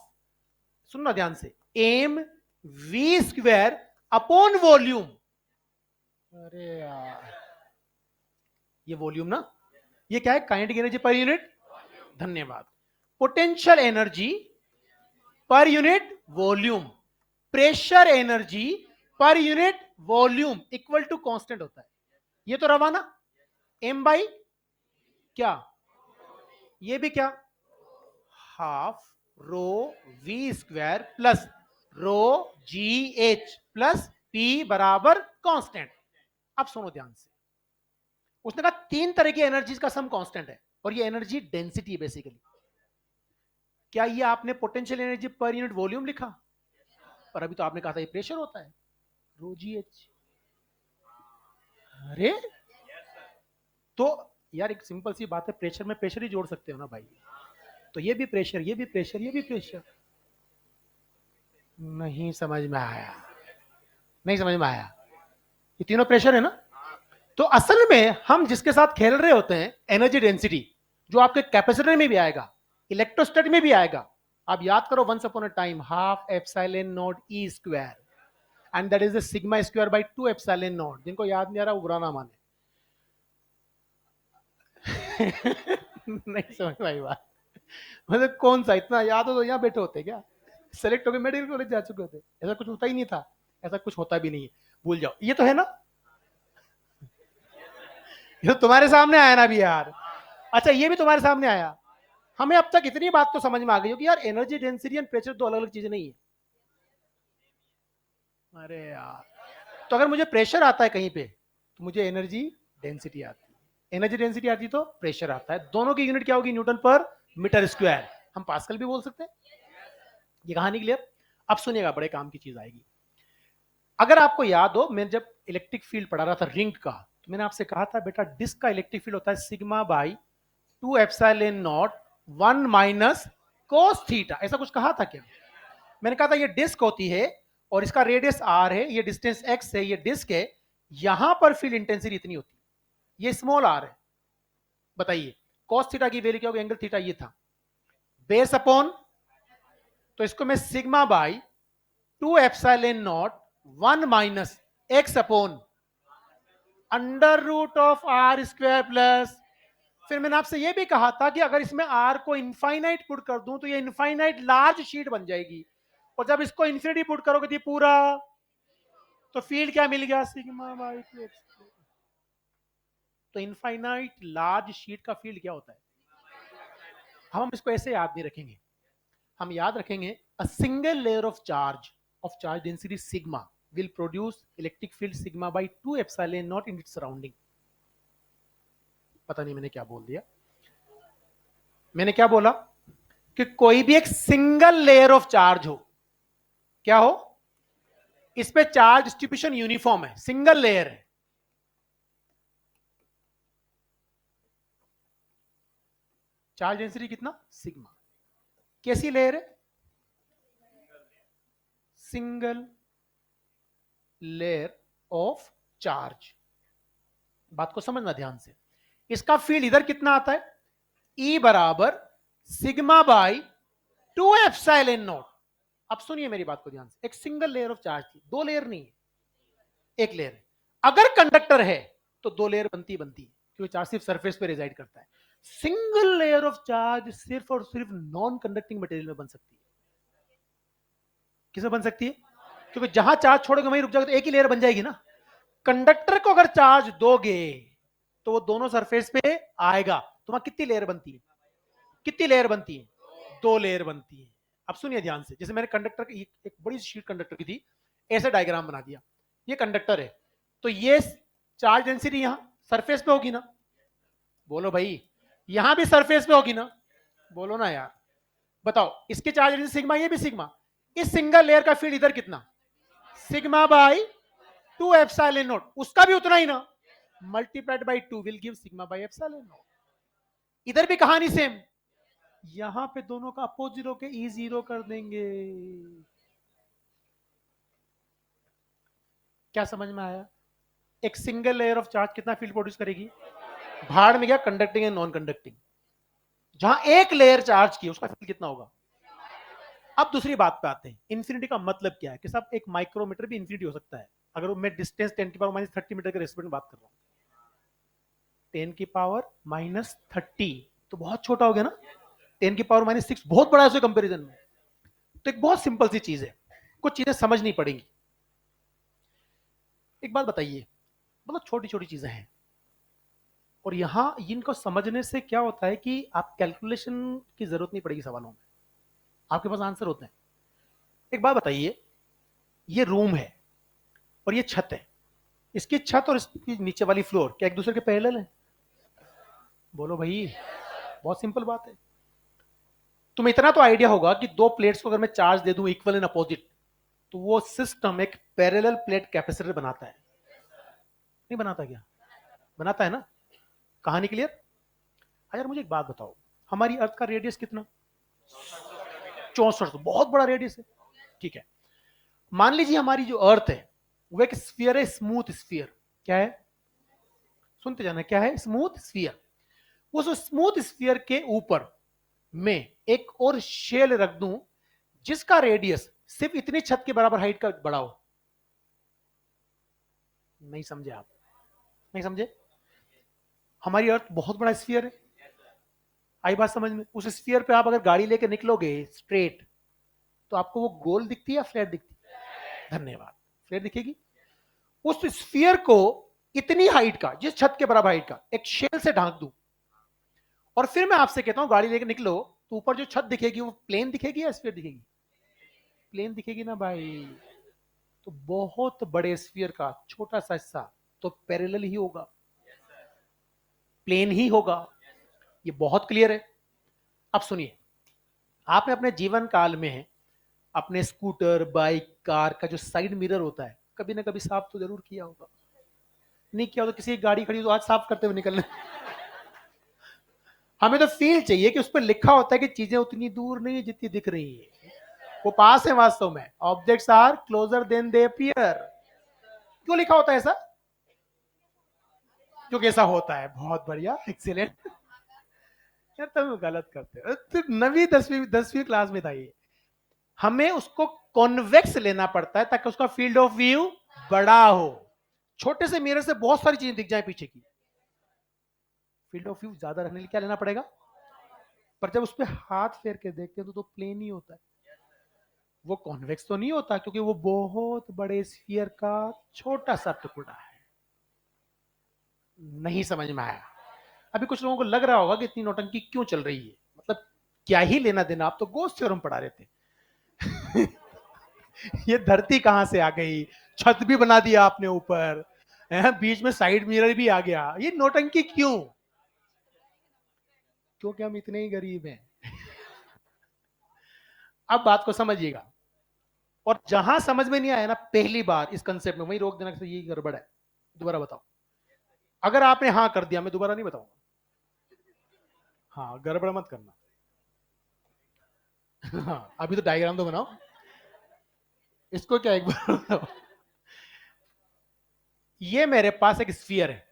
सुनना ध्यान से, M V square upon volume. अरे यार, ये वॉल्यूम ना, ये क्या है? काइनेटिक एनर्जी पर यूनिट, धन्यवाद। Potential energy per unit volume, pressure energy per unit volume equal to constant होता है। ये तो रवा ना, एम बाई क्या, ये भी क्या, half rho V square plus rho G H plus P बराबर कांस्टेंट। अब सुनो ध्यान से, उसने कहा तीन तरह की एनर्जीज का सम कांस्टेंट है और ये एनर्जी डेंसिटी बेसिकली। क्या ये आपने potential energy per unit volume लिखा? पर अभी तो आपने कहा था ये प्रेशर होता है, रो जी एच। अरे तो यार एक सिंपल सी बात है, प्रेशर में प्रेशर ही जोड़ सकते हो ना भाई। तो ये भी प्रेशर, ये भी प्रेशर, ये भी प्रेशर। नहीं समझ में आया, नहीं समझ में आया। ये तीनों प्रेशर है ना। तो असल में हम जिसके साथ खेल रहे होते हैं एनर्जी डेंसिटी, जो आपके कैपेसिटर में भी आएगा, इलेक्ट्रोस्टैट में भी आएगा। आप याद करो, once upon a time half epsilon naught E square and that is the sigma square by 2 epsilon naught. जिनको याद नहीं आ रहा वो बुरा ना माने। नहीं समझ में आई बात? मतलब कौन सा इतना याद हो तो यहाँ बैठे होते क्या? सेलेक्ट होकर मेडिकल कॉलेज जा चुके होते। ऐसा कुछ होता ही नहीं था, ऐसा कुछ होता भी नहीं है, भूल जाओ। ये तो है ना, ये तो तुम्हारे सामने आया ना अभी यार। अच्छा ये भी तुम्हारे सामने आया। हमें अब तक इतनी बात तो समझ में आ गई हो कि यार एनर्जी डेंसिटी एंड प्रेशर दो अलग अलग चीजें नहीं है। अरे यार, तो अगर मुझे प्रेशर आता है कहीं पे तो मुझे एनर्जी डेंसिटी आती है, एनर्जी डेंसिटी आती तो प्रेशर आता है। दोनों की यूनिट क्या होगी? न्यूटन पर मीटर स्क्वायर। हम पास्कल भी बोल सकते हैं। ये कहानी क्लियर? अब सुनिएगा, बड़े काम की चीज आएगी। अगर आपको याद हो, मैं जब इलेक्ट्रिक फील्ड पढ़ा रहा था रिंग का, तो मैंने आपसे कहा था बेटा डिस्क का इलेक्ट्रिक फील्ड होता है sigma by 2 epsilon naught 1 minus cos theta. ऐसा कुछ कहा था क्या? मैंने कहा था ये डिस्क होती है और इसका रेडियस आर है, ये डिस्टेंस एक्स है, ये डिस्क है। यहां पर फील्ड इंटेंसिटी इतनी होती है, ये स्मॉल आर है। बताइए कॉस थीटा की वैल्यू क्या होगी? एंगल थीटा ये था, बेस अपॉन, तो इसको मैं sigma by 2 epsilon naught 1 minus X upon under root of R square plus. फिर मैंने आपसे यह भी कहा था कि अगर इसमें आर को इनफाइनाइट पुट कर दूं तो ये इनफाइनाइट लार्ज शीट बन जाएगी, और जब इसको इन्फिनिटी पुट करोगे तो ये पूरा, तो फील्ड क्या मिल गया? Sigma by 2 x. तो इनफाइनाइट लार्ज शीट का फील्ड क्या होता है? हम इसको ऐसे याद नहीं रखेंगे, हम याद रखेंगे a single layer of charge density sigma will produce electric field sigma by 2 epsilon naught in its surrounding। पता नहीं मैंने क्या बोल दिया। मैंने क्या बोला कि कोई भी एक सिंगल लेयर ऑफ चार्ज हो, क्या हो? इस पे चार्ज डिस्ट्रीब्यूशन यूनिफॉर्म है, सिंगल लेयर है। चार्ज डेंसिटी कितना? सिग्मा। कैसी लेयर है? Single layer of charge. बात को समझना ध्यान से। इसका फील्ड इधर कितना आता है? E बराबर सिग्मा बाई 2 एप्सिलॉन नॉट। अब सुनिए मेरी बात को ध्यान से, एक सिंगल लेयर ऑफ चार्ज थी, दो लेयर नहीं है, एक लेयर है। अगर कंडक्टर है तो दो लेयर बनती बनती है, क्योंकि चार्ज सिर्फ सरफेस पे रिजाइड करता है। सिंगल लेयर ऑफ चार्ज सिर्फ और सिर्फ नॉन कंडक्टिंग मटेरियल में बन सकती है। किसमें बन सकती है? क्योंकि जहां चार्ज छोड़ोगे वहीं रुक जाएगा, तो एक ही लेयर बन जाएगी ना। कंडक्टर को अगर चार्ज दोगे तो वो दोनों सरफेस पे आएगा, तो वहां कितनी लेयर बनती है? कितनी लेयर बनती है? दो लेयर बनती है। अब सुनिए ध्यान से, जैसे मैंने कंडक्टर की एक बड़ी शीट कंडक्टर की थी, ऐसे डायग्राम बना दिया। ये कंडक्टर है, तो ये चार्ज डेंसिटी यहां सरफेस पे होगी ना? बोलो भाई, यहां भी सरफेस पे होगी ना? बोलो ना यार, बताओ। इसके चार्ज डेंसिटी सिग्मा, ये भी सिग्मा। इस सिंगल लेयर का फील्ड इधर कितना? सिग्मा बाई 2 एप्सिलॉन नॉट, उसका भी उतना ही ना, multiplied by 2 will give sigma by epsilon not. इधर भी कहानी सेम, यहां पे दोनों का अपोजिट होके ई जीरो कर देंगे। क्या समझ में आया? एक सिंगल लेयर ऑफ चार्ज कितना फील्ड प्रोड्यूस करेगी? भाड़ में गया कंडक्टिंग एंड नॉन कंडक्टिंग। जहां एक लेयर चार्ज की उसका फील्ड कितना होगा? अब दूसरी बात पे आते हैं, इंफिनिटी का मतलब क्या है? कि साहब एक माइक्रोमीटर भी इंफिनिटी हो सकता है, अगर मैं डिस्टेंस 10⁻³ मीटर के रेस्पेक्ट में बात कर रहा हूं। 10⁻³ तो बहुत छोटा हो गया ना, 10⁻�6 बहुत बड़ा है उसके कंपेरिजन में। तो एक बहुत सिंपल सी चीज है, कुछ चीजें समझनी पड़ेंगी। एक बात बताइए, मतलब छोटी छोटी चीजें हैं, और यहां इनको समझने से क्या होता है कि आप कैलकुलेशन की जरूरत नहीं पड़ेगी सवालों में, आपके पास आंसर होते हैं। एक बात बताइए, ये रूम है और ये छत है, इसकी छत और इसकी नीचे वाली फ्लोर क्या एक दूसरे के पैरेलल है? बोलो भाई, बहुत सिंपल बात है। तुम्हें इतना तो आइडिया होगा कि दो प्लेट्स को अगर मैं चार्ज दे दूं इक्वल एंड अपोजिट, तो वो सिस्टम एक पैरेलल प्लेट कैपेसिटर बनाता है, नहीं बनाता क्या? बनाता है ना। कहानी क्लियर? यार मुझे एक बात बताओ, हमारी अर्थ का रेडियस कितना? 64, बहुत बड़ा रेडियस है। ठीक है, मान लीजिए हमारी जो अर्थ है वो एक स्फीयर है, स्मूथ स्फीयर। क्या है? सुनते जाना, क्या है? Smooth sphere. उस स्मूथ स्फीयर के ऊपर में एक और शेल रख दूं जिसका रेडियस सिर्फ इतनी छत के बराबर हाइट का बड़ा हो। नहीं समझे आप? नहीं समझे? हमारी अर्थ बहुत बड़ा स्फीयर है, आई बात समझ में? उस स्फीयर पे आप अगर गाड़ी लेके निकलोगे स्ट्रेट, तो आपको वो गोल दिखती है या फ्लैट दिखती है? धन्यवाद, फ्लैट दिखेगी। उस स्फीयर को इतनी हाइट का, जिस छत के बराबर हाइट का एक शेल से ढांक दूं, और फिर मैं आपसे कहता हूं गाड़ी लेके निकलो, तो ऊपर जो छत दिखेगी वो प्लेन दिखेगी या स्फीयर दिखेगी? प्लेन दिखेगी ना भाई। तो बहुत बड़े स्फीयर का छोटा सा हिस्सा तो पैरेलल ही होगा, प्लेन ही होगा। ये बहुत क्लियर है। अब सुनिए, आपने अपने जीवन काल में अपने स्कूटर, बाइक, कार का जो साइड मिरर होता है कभी ना कभी साफ तो जरूर किया होगा। नहीं किया हो तो किसी की गाड़ी खड़ी तो आज साफ करते हुए निकलना। हमें तो फील चाहिए कि उस पर लिखा होता है कि चीजें उतनी दूर नहीं है जितनी दिख रही है, वो पास है वास्तव में। Objects are closer than they appear. क्यों लिखा होता है ऐसा? क्योंकि ऐसा होता है। बहुत बढ़िया, एक्सीलेंट। यार तुम गलत करते हो, तो 9वीं 10वीं क्लास में था ये। हमें उसको कॉन्वेक्स लेना पड़ता है ताकि उसका फील्ड ऑफ व्यू बड़ा हो। छोटे से मिरर से बहुत सारी चीजें दिख जाए पीछे की, फील्ड ऑफ व्यू ज्यादा रखने के लिए क्या लेना पड़ेगा? पर जब उस पर हाथ फेर के देखते हैं तो प्लेन ही होता है, वो कॉन्वेक्स तो नहीं होता, क्योंकि वो बहुत बड़े स्फीयर का छोटा सा टुकड़ा है। नहीं समझ में आया? अभी कुछ लोगों को लग रहा होगा कि इतनी नौटंकी क्यों चल रही है, मतलब क्या ही लेना देना, आप तो गोस्ट थ्योरम पढ़ा रहे थे। ये धरती कहां से आ गई, छत भी बना दिया आपने ऊपर, बीच में साइड मिरर भी आ गया, ये नौटंकी क्यों? क्योंकि हम इतने ही गरीब हैं। अब बात को समझिएगा, और जहां समझ में नहीं आया ना पहली बार इस कंसेप्ट में, वही रोक देना कि ये गड़बड़ है, दोबारा बताओ। अगर आपने हाँ कर दिया, मैं दोबारा नहीं बताऊंगा। हाँ, गड़बड़ मत करना। हाँ, अभी तो डायग्राम तो बनाओ, इसको क्या एक बार बताओ। ये मेरे पास एक स्फीयर है,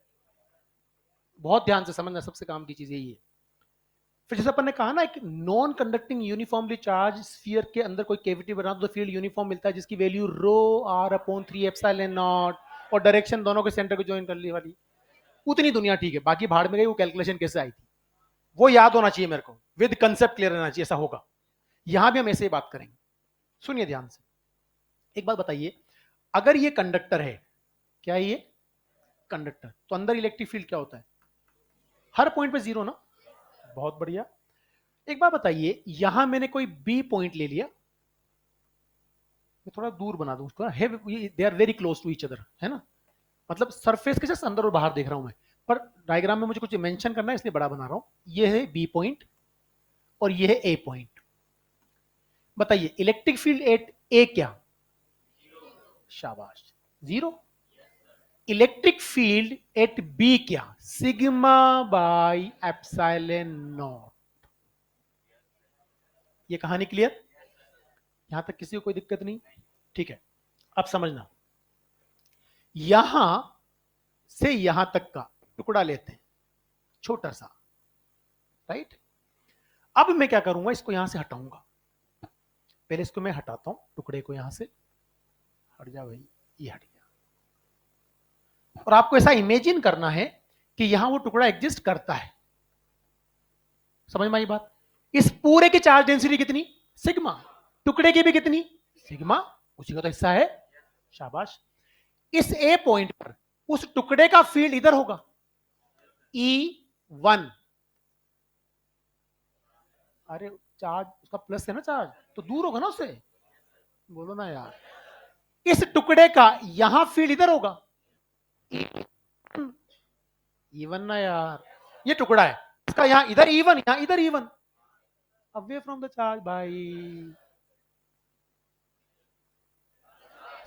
बहुत ध्यान से समझना, सबसे काम की चीज यही है। फिर जैसे अपन ने कहा ना, एक non conducting uniformly charge sphere के अंदर कोई कैविटी बना तो फील्ड यूनिफॉर्म मिलता है, जिसकी value rho R upon 3 epsilon naught, और डायरेक्शन दोनों के सेंटर को ज्वाइन करने वाली। उतनी दुनिया ठीक है, बाकी भाड़ में गई वो कैलकुलेशन कैसे आई थी, वो याद होना चाहिए मेरे को, विद कंसेप्ट क्लियर रहना चाहिए, ऐसा होगा। यहां भी हम ऐसे ही बात करेंगे। सुनिए ध्यान से, एक बात बताइए, अगर ये कंडक्टर है, क्या है ये? कंडक्टर, तो अंदर इलेक्ट्रिक फील्ड क्या होता है? हर पॉइंट पे जीरो ना। बहुत बढ़िया। एक बात बताइए, यहां मैंने कोई बी पॉइंट ले लिया, मैं थोड़ा दूर बना दूं उसको, they are very close to each other, है ना, मतलब सरफेस के जस्ट अंदर और बाहर देख रहा हूं मैं, पर डायग्राम में मुझे कुछ मेंशन करना है इसलिए बड़ा बना रहा हूं। ये है बी पॉइंट और ये है ए पॉइंट। बताइए इलेक्ट्रिक फील्ड एट ए क्या? शाबाश, जीरो। इलेक्ट्रिक फील्ड एट बी क्या, सिग्मा बाई एप्सिलॉन नॉट। ये कहानी क्लियर, यहां तक किसी को कोई दिक्कत नहीं? ठीक है, अब समझना, यहां से यहां तक का टुकड़ा लेते हैं, छोटा सा, राइट। अब मैं क्या करूंगा, इसको यहां से हटाऊंगा। पहले इसको मैं हटाता हूं, टुकड़े को यहां से, हट जा भाई, ये हट गया। और आपको ऐसा इमेजिन करना है कि यहां वो टुकड़ा एग्जिस्ट करता है। समझ में आई बात? इस पूरे की चार्ज डेंसिटी कितनी, सिग्मा। टुकड़े की भी कितनी, सिग्मा, उसी का तो हिस्सा है। शाबाश। इस ए पॉइंट पर उस टुकड़े का फील्ड इधर होगा, E1। अरे चार्ज उसका प्लस है ना, चार्ज तो दूर होगा ना उससे, बोलो ना यार। इस टुकड़े का यहां फील्ड इधर होगा, E1 ना यार, ये टुकड़ा है, इसका यहां इधर E1, यहां इधर E1, away from the charge भाई।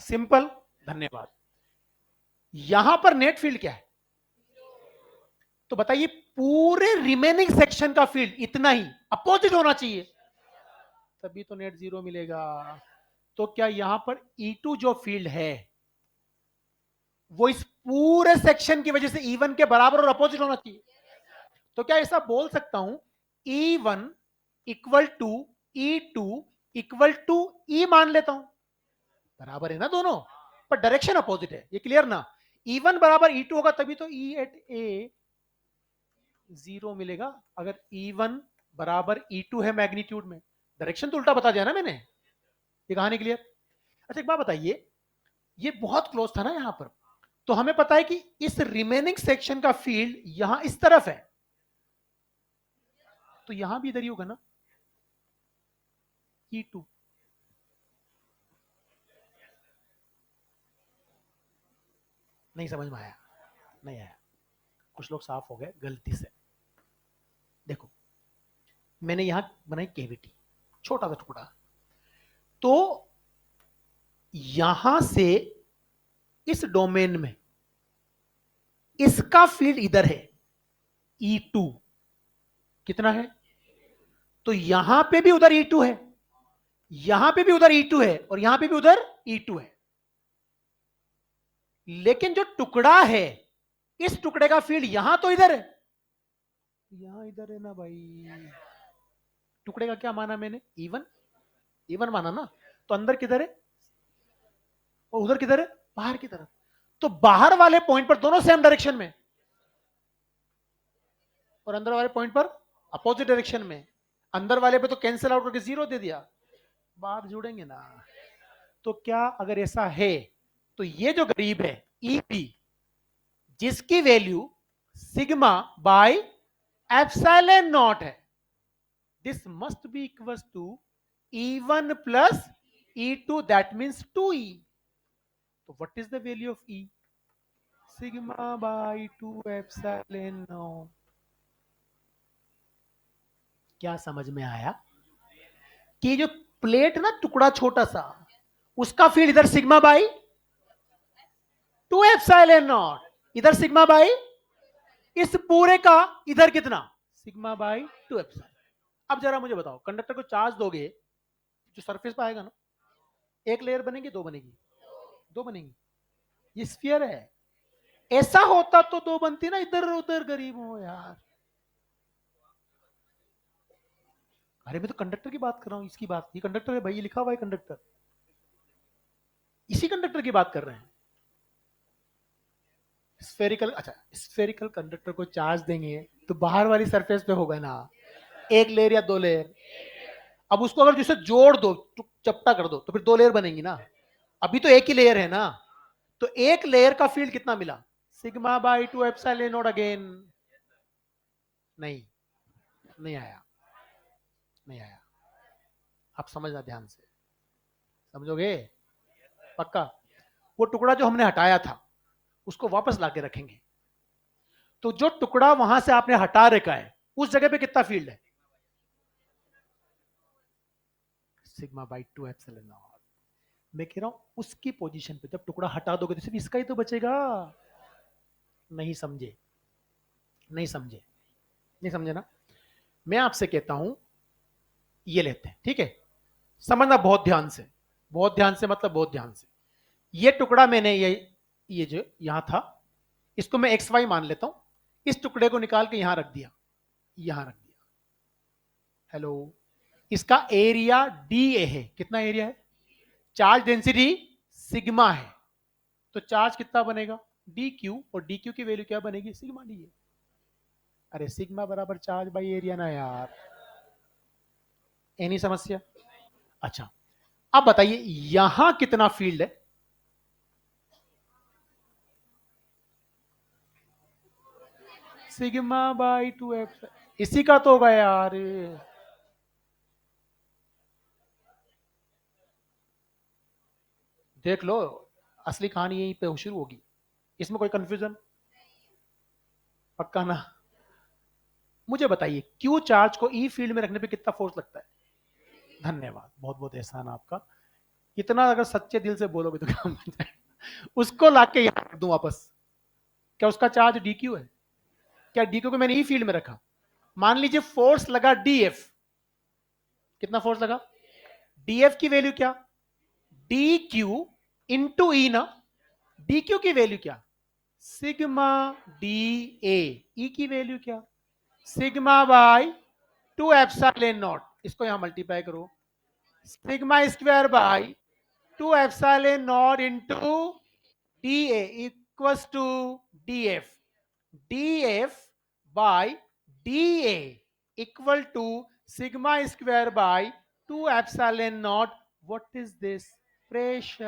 सिंपल, धन्यवाद। यहां पर नेट फील्ड क्या है, तो बताइए, पूरे रिमेनिंग सेक्शन का फील्ड इतना ही अपोजिट होना चाहिए, तभी तो नेट जीरो मिलेगा। तो क्या यहां पर E2 जो फील्ड है वो इस पूरे सेक्शन की वजह से E1 के बराबर और अपोजिट होना चाहिए? तो क्या ऐसा बोल सकता हूं, E1 equal to E2 equal to E मान लेता हूं, बराबर है ना दोनों, पर डायरेक्शन अपोजिट है, ये क्लियर ना। E1 बराबर E2 होगा तभी तो E एट ए जीरो मिलेगा, अगर E1 बराबर E2 है मैग्नीट्यूड में। डायरेक्शन तो उल्टा बता दिया ना मैंने, ये कहानी क्लियर। अच्छा एक बात बताइए, ये बहुत क्लोज था ना यहां पर, तो हमें पता है कि इस रिमेनिंग सेक्शन का फील्ड यहां इस तरफ है, तो यहां भी इधर ही होगा ना, E2। नहीं समझ में आया? नहीं आया? कुछ लोग साफ हो गए गलती से। देखो, मैंने यहां बनाई केविटी, छोटा सा टुकड़ा, तो यहां से इस डोमेन में इसका फील्ड इधर है, E2 कितना है, तो यहां पे भी उधर E2 है, यहां पे भी उधर E2 है, और यहां पे भी उधर E2 है। लेकिन जो टुकड़ा है, इस टुकड़े का फील्ड यहां तो इधर है, यहां इधर है ना भाई। टुकड़े का क्या माना मैंने, E1, E1 माना ना, तो अंदर किधर है और उधर किधर है, बाहर की तरफ। तो बाहर वाले पॉइंट पर दोनों सेम डायरेक्शन में, और अंदर वाले पॉइंट पर अपोजिट डायरेक्शन में। अंदर वाले पे तो कैंसिल आउट करके जीरो दे दिया, बाहर जुड़ेंगे ना। तो क्या अगर ऐसा है, तो ये जो गरीब है EP, जिसकी value sigma by epsilon naught है, this must be equal to E1 plus E2, that means 2E। तो what is the value of E, sigma by 2 epsilon naught. क्या समझ में आया कि जो प्लेट ना, टुकड़ा छोटा सा, उसका फील्ड इधर सिग्मा बाई 2 एप्सिलॉन नॉट, इधर सिग्मा बाई, इस पूरे का इधर कितना, सिग्मा बाई 2 एप्सिलॉन। अब जरा मुझे बताओ, कंडक्टर को चार्ज दोगे, जो सरफेस पे आएगा ना, एक लेयर बनेगी, दो बनेगी, दो बनेगी, ये स्फीयर है। ऐसा होता तो दो बनती ना, इधर उधर गरीब हो यार। अरे मैं तो कंडक्टर की बात कर रहा हूं, इसकी बात, ये कंडक्टर है भाई, ये लिखा हुआ है कंडक्टर, इसी कंडक्टर की बात कर रहे हैं। स्फेरिकल, अच्छा स्फेरिकल कंडक्टर को चार्ज देंगे तो बाहर वाली सरफेस पे होगा ना, एक लेयर या दो लेयर। अब उसको अगर जिसे जोड़ दो, चपटा कर दो, तो फिर दो लेयर बनेंगी ना, अभी तो एक ही लेयर है ना। तो एक लेयर का फील्ड कितना मिला, sigma by 2 epsilon not again. नहीं, नहीं आया, नहीं आया। आप समझना ध्यान से, समझोगे पक्का? वो टुकड़ा जो हमने हटाया था, उसको वापस लाके रखेंगे, तो जो टुकड़ा वहां से आपने हटा रखा है, उस जगह पे कितना फील्ड है, सिग्मा बाई 2 एप्सिलॉन नॉट। मैं कह रहा हूं उसकी पोजीशन पे जब टुकड़ा हटा दोगे तो सिर्फ इसका ही तो बचेगा, नहीं समझे, नहीं समझे, नहीं समझे ना। मैं आपसे कहता हूं ये लेते हैं, ठीक है, समझना बहुत ध्यान से, बहुत ध्यान से मतलब बहुत ध्यान से। ये टुकड़ा मैंने ये जो यहां था, इसको मैं एक्स वाई मान लेता हूं, इस टुकड़े को निकाल के यहां रख दिया, यहां रख दिया। हेलो, इसका एरिया डी ए है, कितना एरिया है, चार्ज डेंसिटी सिग्मा है, तो चार्ज कितना बनेगा डी क्यू, और डी क्यू की वैल्यू क्या बनेगी सिग्मा डी ए। अरे सिग्मा बराबर चार्ज बाई एरिया ना यार, एनी समस्या। अच्छा, अब बताइए यहां कितना फील्ड है, सिग्मा बाई टू एफ, इसी का तो होगा यार। देख लो, असली कहानी यहीं पे शुरू होगी, इसमें कोई कंफ्यूजन, पक्का ना। मुझे बताइए क्यू चार्ज को ई फील्ड में रखने पे कितना फोर्स लगता है। धन्यवाद, बहुत बहुत एहसान आपका, इतना अगर सच्चे दिल से बोलोगे तो काम बन जाएगा। उसको लाके यहां रख दूं वापस, क्या उसका चार्ज डी क्यू है, क्या डी क्यू को मैंने ई फील्ड में रखा, मान लीजिए फोर्स लगा डी एफ, कितना फोर्स लगा, डी एफ की वैल्यू क्या, डी क्यू इंटू ई ना, डी क्यू की वैल्यू क्या, सिग्मा डी ए, ई की वैल्यू क्या, sigma by two epsilon naught, इसको यहां मल्टीप्लाई करो, sigma square by two epsilon naught into D A equals to D F, D F by D A equal to sigma square by two epsilon naught, what is this, pressure.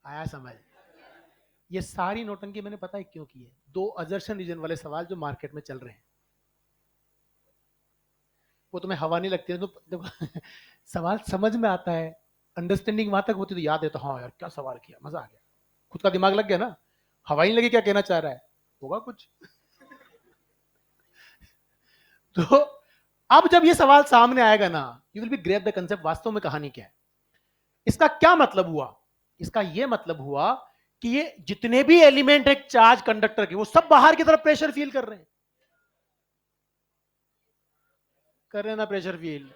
आया समझ। ये सारी नोटंकी मैंने पता है क्यों की है, दो अजर्शन रीजन वाले सवाल जो मार्केट में चल रहे हैं, वो तुम्हें हवा नहीं लगती है तो देखो सवाल समझ में आता है, अंडरस्टैंडिंग वहां तक होती तो याद है, तो हाँ यार क्या सवाल किया, मजा आ गया, खुद का दिमाग लग गया ना, हवा ही नहीं लगी क्या कहना चाह रहा है, होगा कुछ। तो अब जब ये सवाल सामने आएगा ना, you will be grip the concept वास्तव में कहानी क्या है। इसका क्या मतलब हुआ, इसका ये मतलब हुआ कि ये जितने भी एलिमेंट है चार्ज कंडक्टर के, वो सब बाहर की तरफ प्रेशर फील कर रहे हैं, कर रहे हैं ना प्रेशर फील।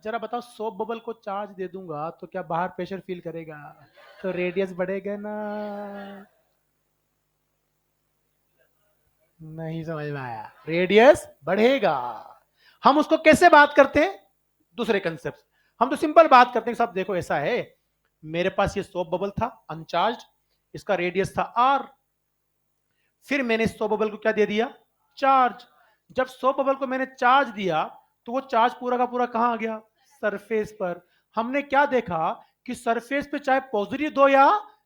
जरा बताओ सोप बबल को चार्ज दे दूंगा तो क्या बाहर प्रेशर फील करेगा, तो रेडियस बढ़ेगा ना, नहीं समझ में आया, रेडियस बढ़ेगा। हम उसको कैसे बात करते हैं, दूसरे कंसेप्ट, हम तो सिंपल बात करते हैं साहब देखो ऐसा है, मेरे पास ये सोप बबल था अनचार्ज, इसका रेडियस था आर, फिर मैंने सोप बबल को क्या दे दिया, चार्ज। जब सोप बबल को मैंने चार्ज दिया तो वो चार्ज पूरा का पूरा कहां आ गया, सरफेस पर। हमने क्या देखा कि सरफेस पे चाहे पॉजिटिव दो या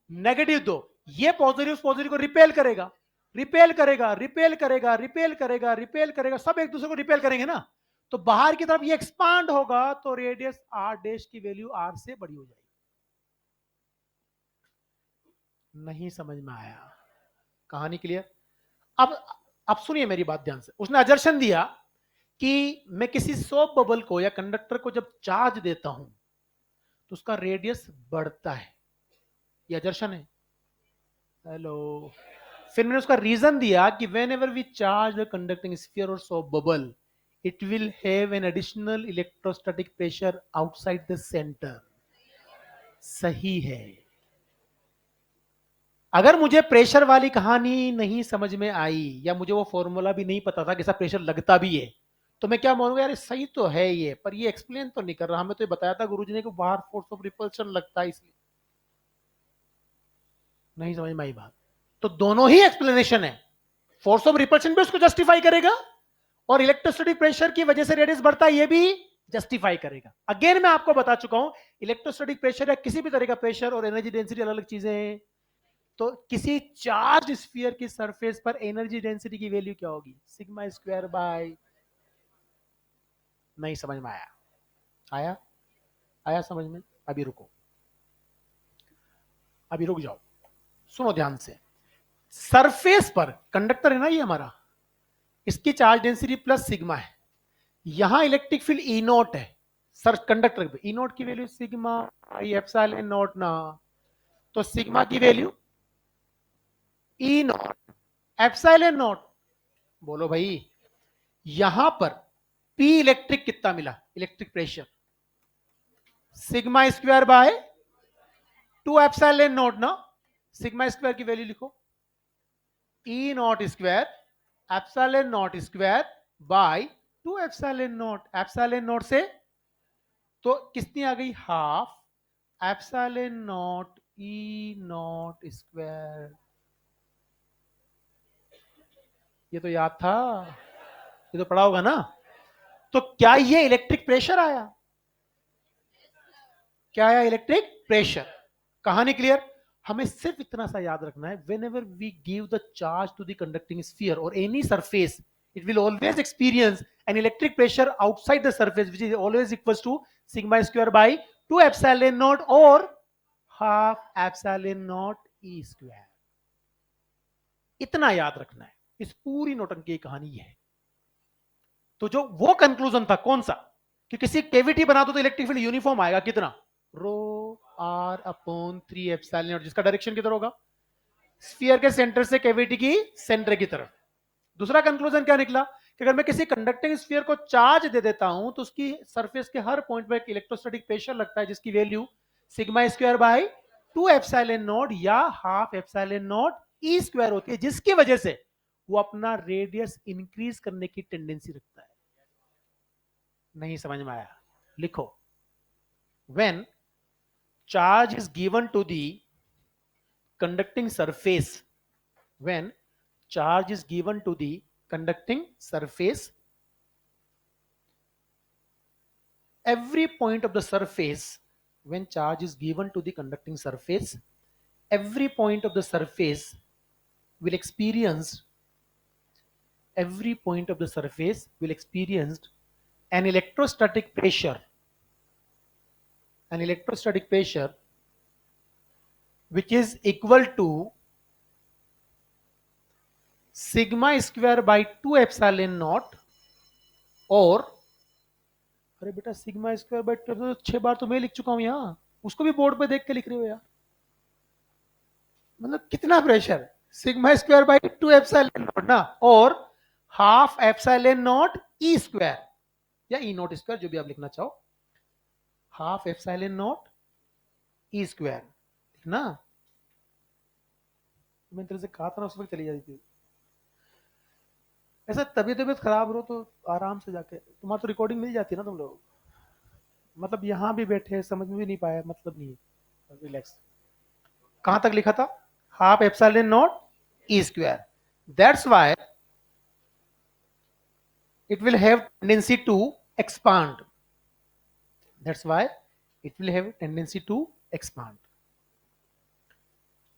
नेगेटिव दो, ये पॉजिटिव पॉजिटिव को रिपेल करेगा, रिपेल करेगा, रिपेल करेगा, रिपेल करेगा, रिपेल करेगा, सब एक दूसरे को रिपेल करेंगे ना, तो बाहर की तरफ ये एक्सपांड होगा, तो रेडियस आर डैश की वैल्यू आर से बड़ी हो जाएगी। नहीं समझ में आया, कहानी क्लियर। अब अब सुनिए मेरी बात ध्यान से, उसने अजर्शन दिया कि मैं किसी सोप बबल को या कंडक्टर को जब चार्ज देता हूं तो उसका रेडियस बढ़ता है, ये अजर्शन है। हेलो, फिर मैंने उसका रीजन दिया कि whenever we charge the conducting sphere और soap bubble, it will have an additional electrostatic pressure outside the centre. सही है, अगर मुझे प्रेशर वाली कहानी नहीं समझ में आई या मुझे वो फॉर्मूला भी नहीं पता था कि ऐसा प्रेशर लगता भी है, तो मैं क्या मानूंगा यार सही तो है ये, पर ये एक्सप्लेन तो नहीं कर रहा, हमें तो ये बताया था गुरुजी ने कि बाहर फोर्स ऑफ रिपल्शन लगता है इसलिए। नहीं समझ में आई बात, तो दोनों ही एक्सप्लेनेशन है, फोर्स ऑफ रिपल्शन भी उसको जस्टिफाई करेगा और इलेक्ट्रोस्टैटिक प्रेशर की वजह से रेडियस बढ़ता है ये भी जस्टिफाई करेगा। अगेन मैं आपको बता चुका हूं, इलेक्ट्रोस्टैटिक प्रेशर या किसी भी तरह का प्रेशर और एनर्जी डेंसिटी अलग अलग चीजें हैं, तो किसी चार्ज स्फीयर की सरफेस पर एनर्जी डेंसिटी की वैल्यू क्या होगी, सिग्मा स्क्वायर बाय, नहीं समझ में आया, आया, आया समझ में, अभी रुको, अभी रुक जाओ, सुनो ध्यान से। सरफेस पर कंडक्टर है ना ये हमारा, इसकी चार्ज डेंसिटी प्लस सिग्मा है, यहां इलेक्ट्रिक फील्ड ई नॉट है, सर कंडक्टर पे ई नॉट की वैल्यू सिग्मा आई एप्सिलॉन नॉट ना, तो सिग्मा की value E naught epsilon naught. बोलो भाई, यहां पर पी इलेक्ट्रिक कितना मिला, electric pressure sigma square by 2 epsilon naught ना। सिग्मा स्क्वायर की वैल्यू लिखो, E naught square epsilon naught square by 2 epsilon naught. Epsilon naught से तो कितनी आ गई, हाफ एप्सिलॉन नॉट ई नॉट स्क्वायर। ये तो याद था, ये तो पढ़ा होगा ना। तो क्या ये इलेक्ट्रिक प्रेशर आया, क्या आया, इलेक्ट्रिक प्रेशर। कहानी क्लियर। हमें सिर्फ इतना सा याद रखना है, whenever we give the charge to the conducting sphere और any surface, it will always experience an electric pressure outside the surface which is always equals to sigma square by 2 epsilon naught or half epsilon naught e square। इतना याद रखना है, इस पूरी नोटंकी की कहानी ये है। तो जो वो कंक्लूजन था कौन सा, कि किसी केविटी बना दो तो इलेक्ट्रिक फील्ड यूनिफॉर्म आएगा, कितना, रो आर अपॉन 3 एप्सिलॉन नॉट, जिसका डायरेक्शन किधर होगा, स्फीयर के सेंटर से केविटी की सेंटर की तरफ। दूसरा कंक्लूजन क्या निकला, कि अगर मैं किसी कंडक्टिंग स्फीयर को चार्ज दे देता हूं तो उसकी सरफेस के हर पॉइंट पर एक इलेक्ट्रोस्टैटिक प्रेशर लगता है, जिसकी value sigma square by 2 epsilon naught या half epsilon naught E square होती है, जिसकी वजह से वो अपना रेडियस इंक्रीज करने की टेंडेंसी रखता है। नहीं समझ में आया, लिखो, when charge is given to the conducting surface, when charge is given to the conducting surface, every point of the surface, when charge is given to the conducting surface, every point of the surface will experience, every point of the surface will experience an electrostatic pressure, an electrostatic pressure which is equal to sigma square by 2 epsilon naught, और अरे बेटा sigma square by 2 तो 6 बार तो मैं लिख चुका हूं यहां, उसको भी बोर्ड पे देख के लिख रहे हो यार। मतलब कितना pressure, sigma square by 2 epsilon naught ना, और half epsilon naught E square या ई नॉट स्क्वायर, जो भी आप लिखना चाहो, half epsilon naught E square ना। मैं तेरे से कहा था ना उस वक्त चली जाती थी। ऐसा तबीयत खराब हो तो आराम से जाके, तुम्हारा तो रिकॉर्डिंग मिल जाती है ना तुम लोग, मतलब यहां भी बैठे समझ में भी नहीं पाया, मतलब नहीं है, रिलैक्स। कहां तक लिखा था, half epsilon naught E square, that's why it will have tendency to expand, that's why it will have tendency to expand।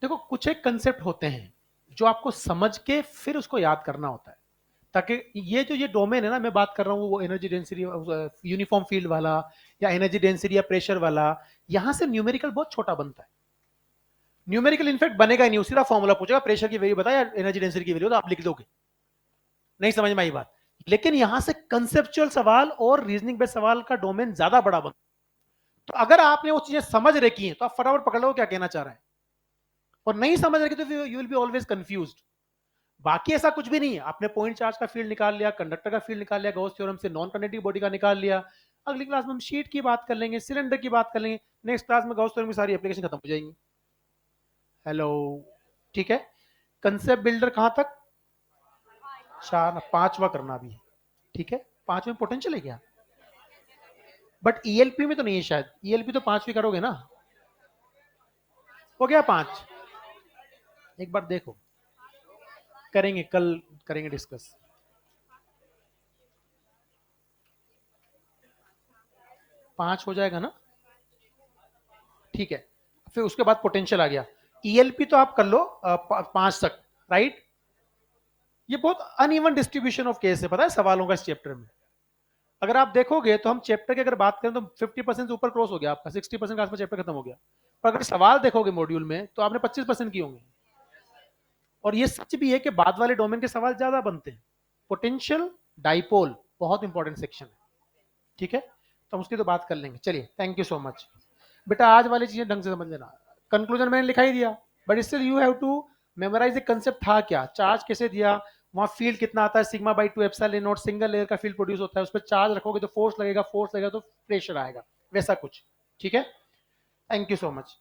देखो कुछ एक कंसेप्ट होते हैं जो आपको समझ के फिर उसको याद करना होता है, ताकि ये डोमेन है ना, मैं बात कर रहा हूँ वो एनर्जी डेंसिटी यूनिफॉर्म फील्ड वाला या एनर्जी डेंसिटी या प्रेशर वाला, यहां से न्यूमेरिकल बहुत छोटा बनता है। न्यूमेरिकल इनफेक्ट बनेगा ही नहीं, सीधा फॉर्मूला पूछेगा, प्रेशर की वैल्यू बताया, एनर्जी डेंसिटी की वैल्यू तो आप लिख दोगे। नहीं समझ में आई बात, लेकिन यहां से कंसेप्चुअल सवाल और रीजनिंग बेस्ड सवाल का डोमेन ज्यादा बड़ा बनता है। तो अगर आपने वो चीजें समझ रखी हैं तो आप फटाफट पकड़ लो क्या कहना चाह रहे हैं, और नहीं समझ रखी तो you will be always confused. बाकी ऐसा कुछ भी नहीं है, आपने पॉइंट चार्ज का फील्ड निकाल लिया, कंडक्टर का फील्ड निकाल लिया, गॉस थ्योरम से नॉन कंडक्टिव बॉडी का निकाल लिया। अगली क्लास में हम शीट की बात कर लेंगे, सिलेंडर की बात कर लेंगे, नेक्स्ट क्लास में गॉस थ्योरम की सारी एप्लीकेशन खत्म हो जाएंगी। हेलो, ठीक है। कंसेप्ट बिल्डर कहां तक, 4, 5वां करना भी है, ठीक है। 5वें पोटेंशियल है क्या, बट ईएलपी में तो नहीं है शायद, ईएलपी तो 5वीं करोगे ना, हो गया 5, एक बार देखो, करेंगे कल, करेंगे डिस्कस। पांच हो जाएगा ना, ठीक है। फिर उसके बाद पोटेंशियल आ गया, ईएलपी तो आप कर लो 5 तक, राइट। ये बहुत अनइवन डिस्ट्रीब्यूशन ऑफ केस है, पता है सवालों का इस चैप्टर में। अगर आप देखोगे तो हम चैप्टर की अगर बात करें तो 50% से ऊपर क्रॉस हो गया आपका, 60% के आसपास चैप्टर खत्म हो गया। पर अगर सवाल देखोगे मॉड्यूल में तो आपने 25% किए होंगे। और ये सच भी है कि बाद वाले डोमेन के सवाल ज्यादा बनते हैं। पोटेंशियल डाइपोल बहुत इंपॉर्टेंट सेक्शन है, ठीक है। तो हम उसकी तो बात कर लेंगे। चलिए, थैंक यू सो मच। बेटा आज वाली चीजें ढंग से समझ लेना। कंक्लूजन मैंने लिखा ही दिया, but still you have to memorise the concept था क्या, चार्ज कैसे दिया, वहां फील्ड कितना आता है, sigma by 2 epsilon not, single layer का फील्ड प्रोड्यूस होता है, उस पर चार्ज रखोगे तो फोर्स लगेगा, फोर्स लगेगा तो प्रेशर आएगा, वैसा कुछ। ठीक है, थैंक यू सो मच।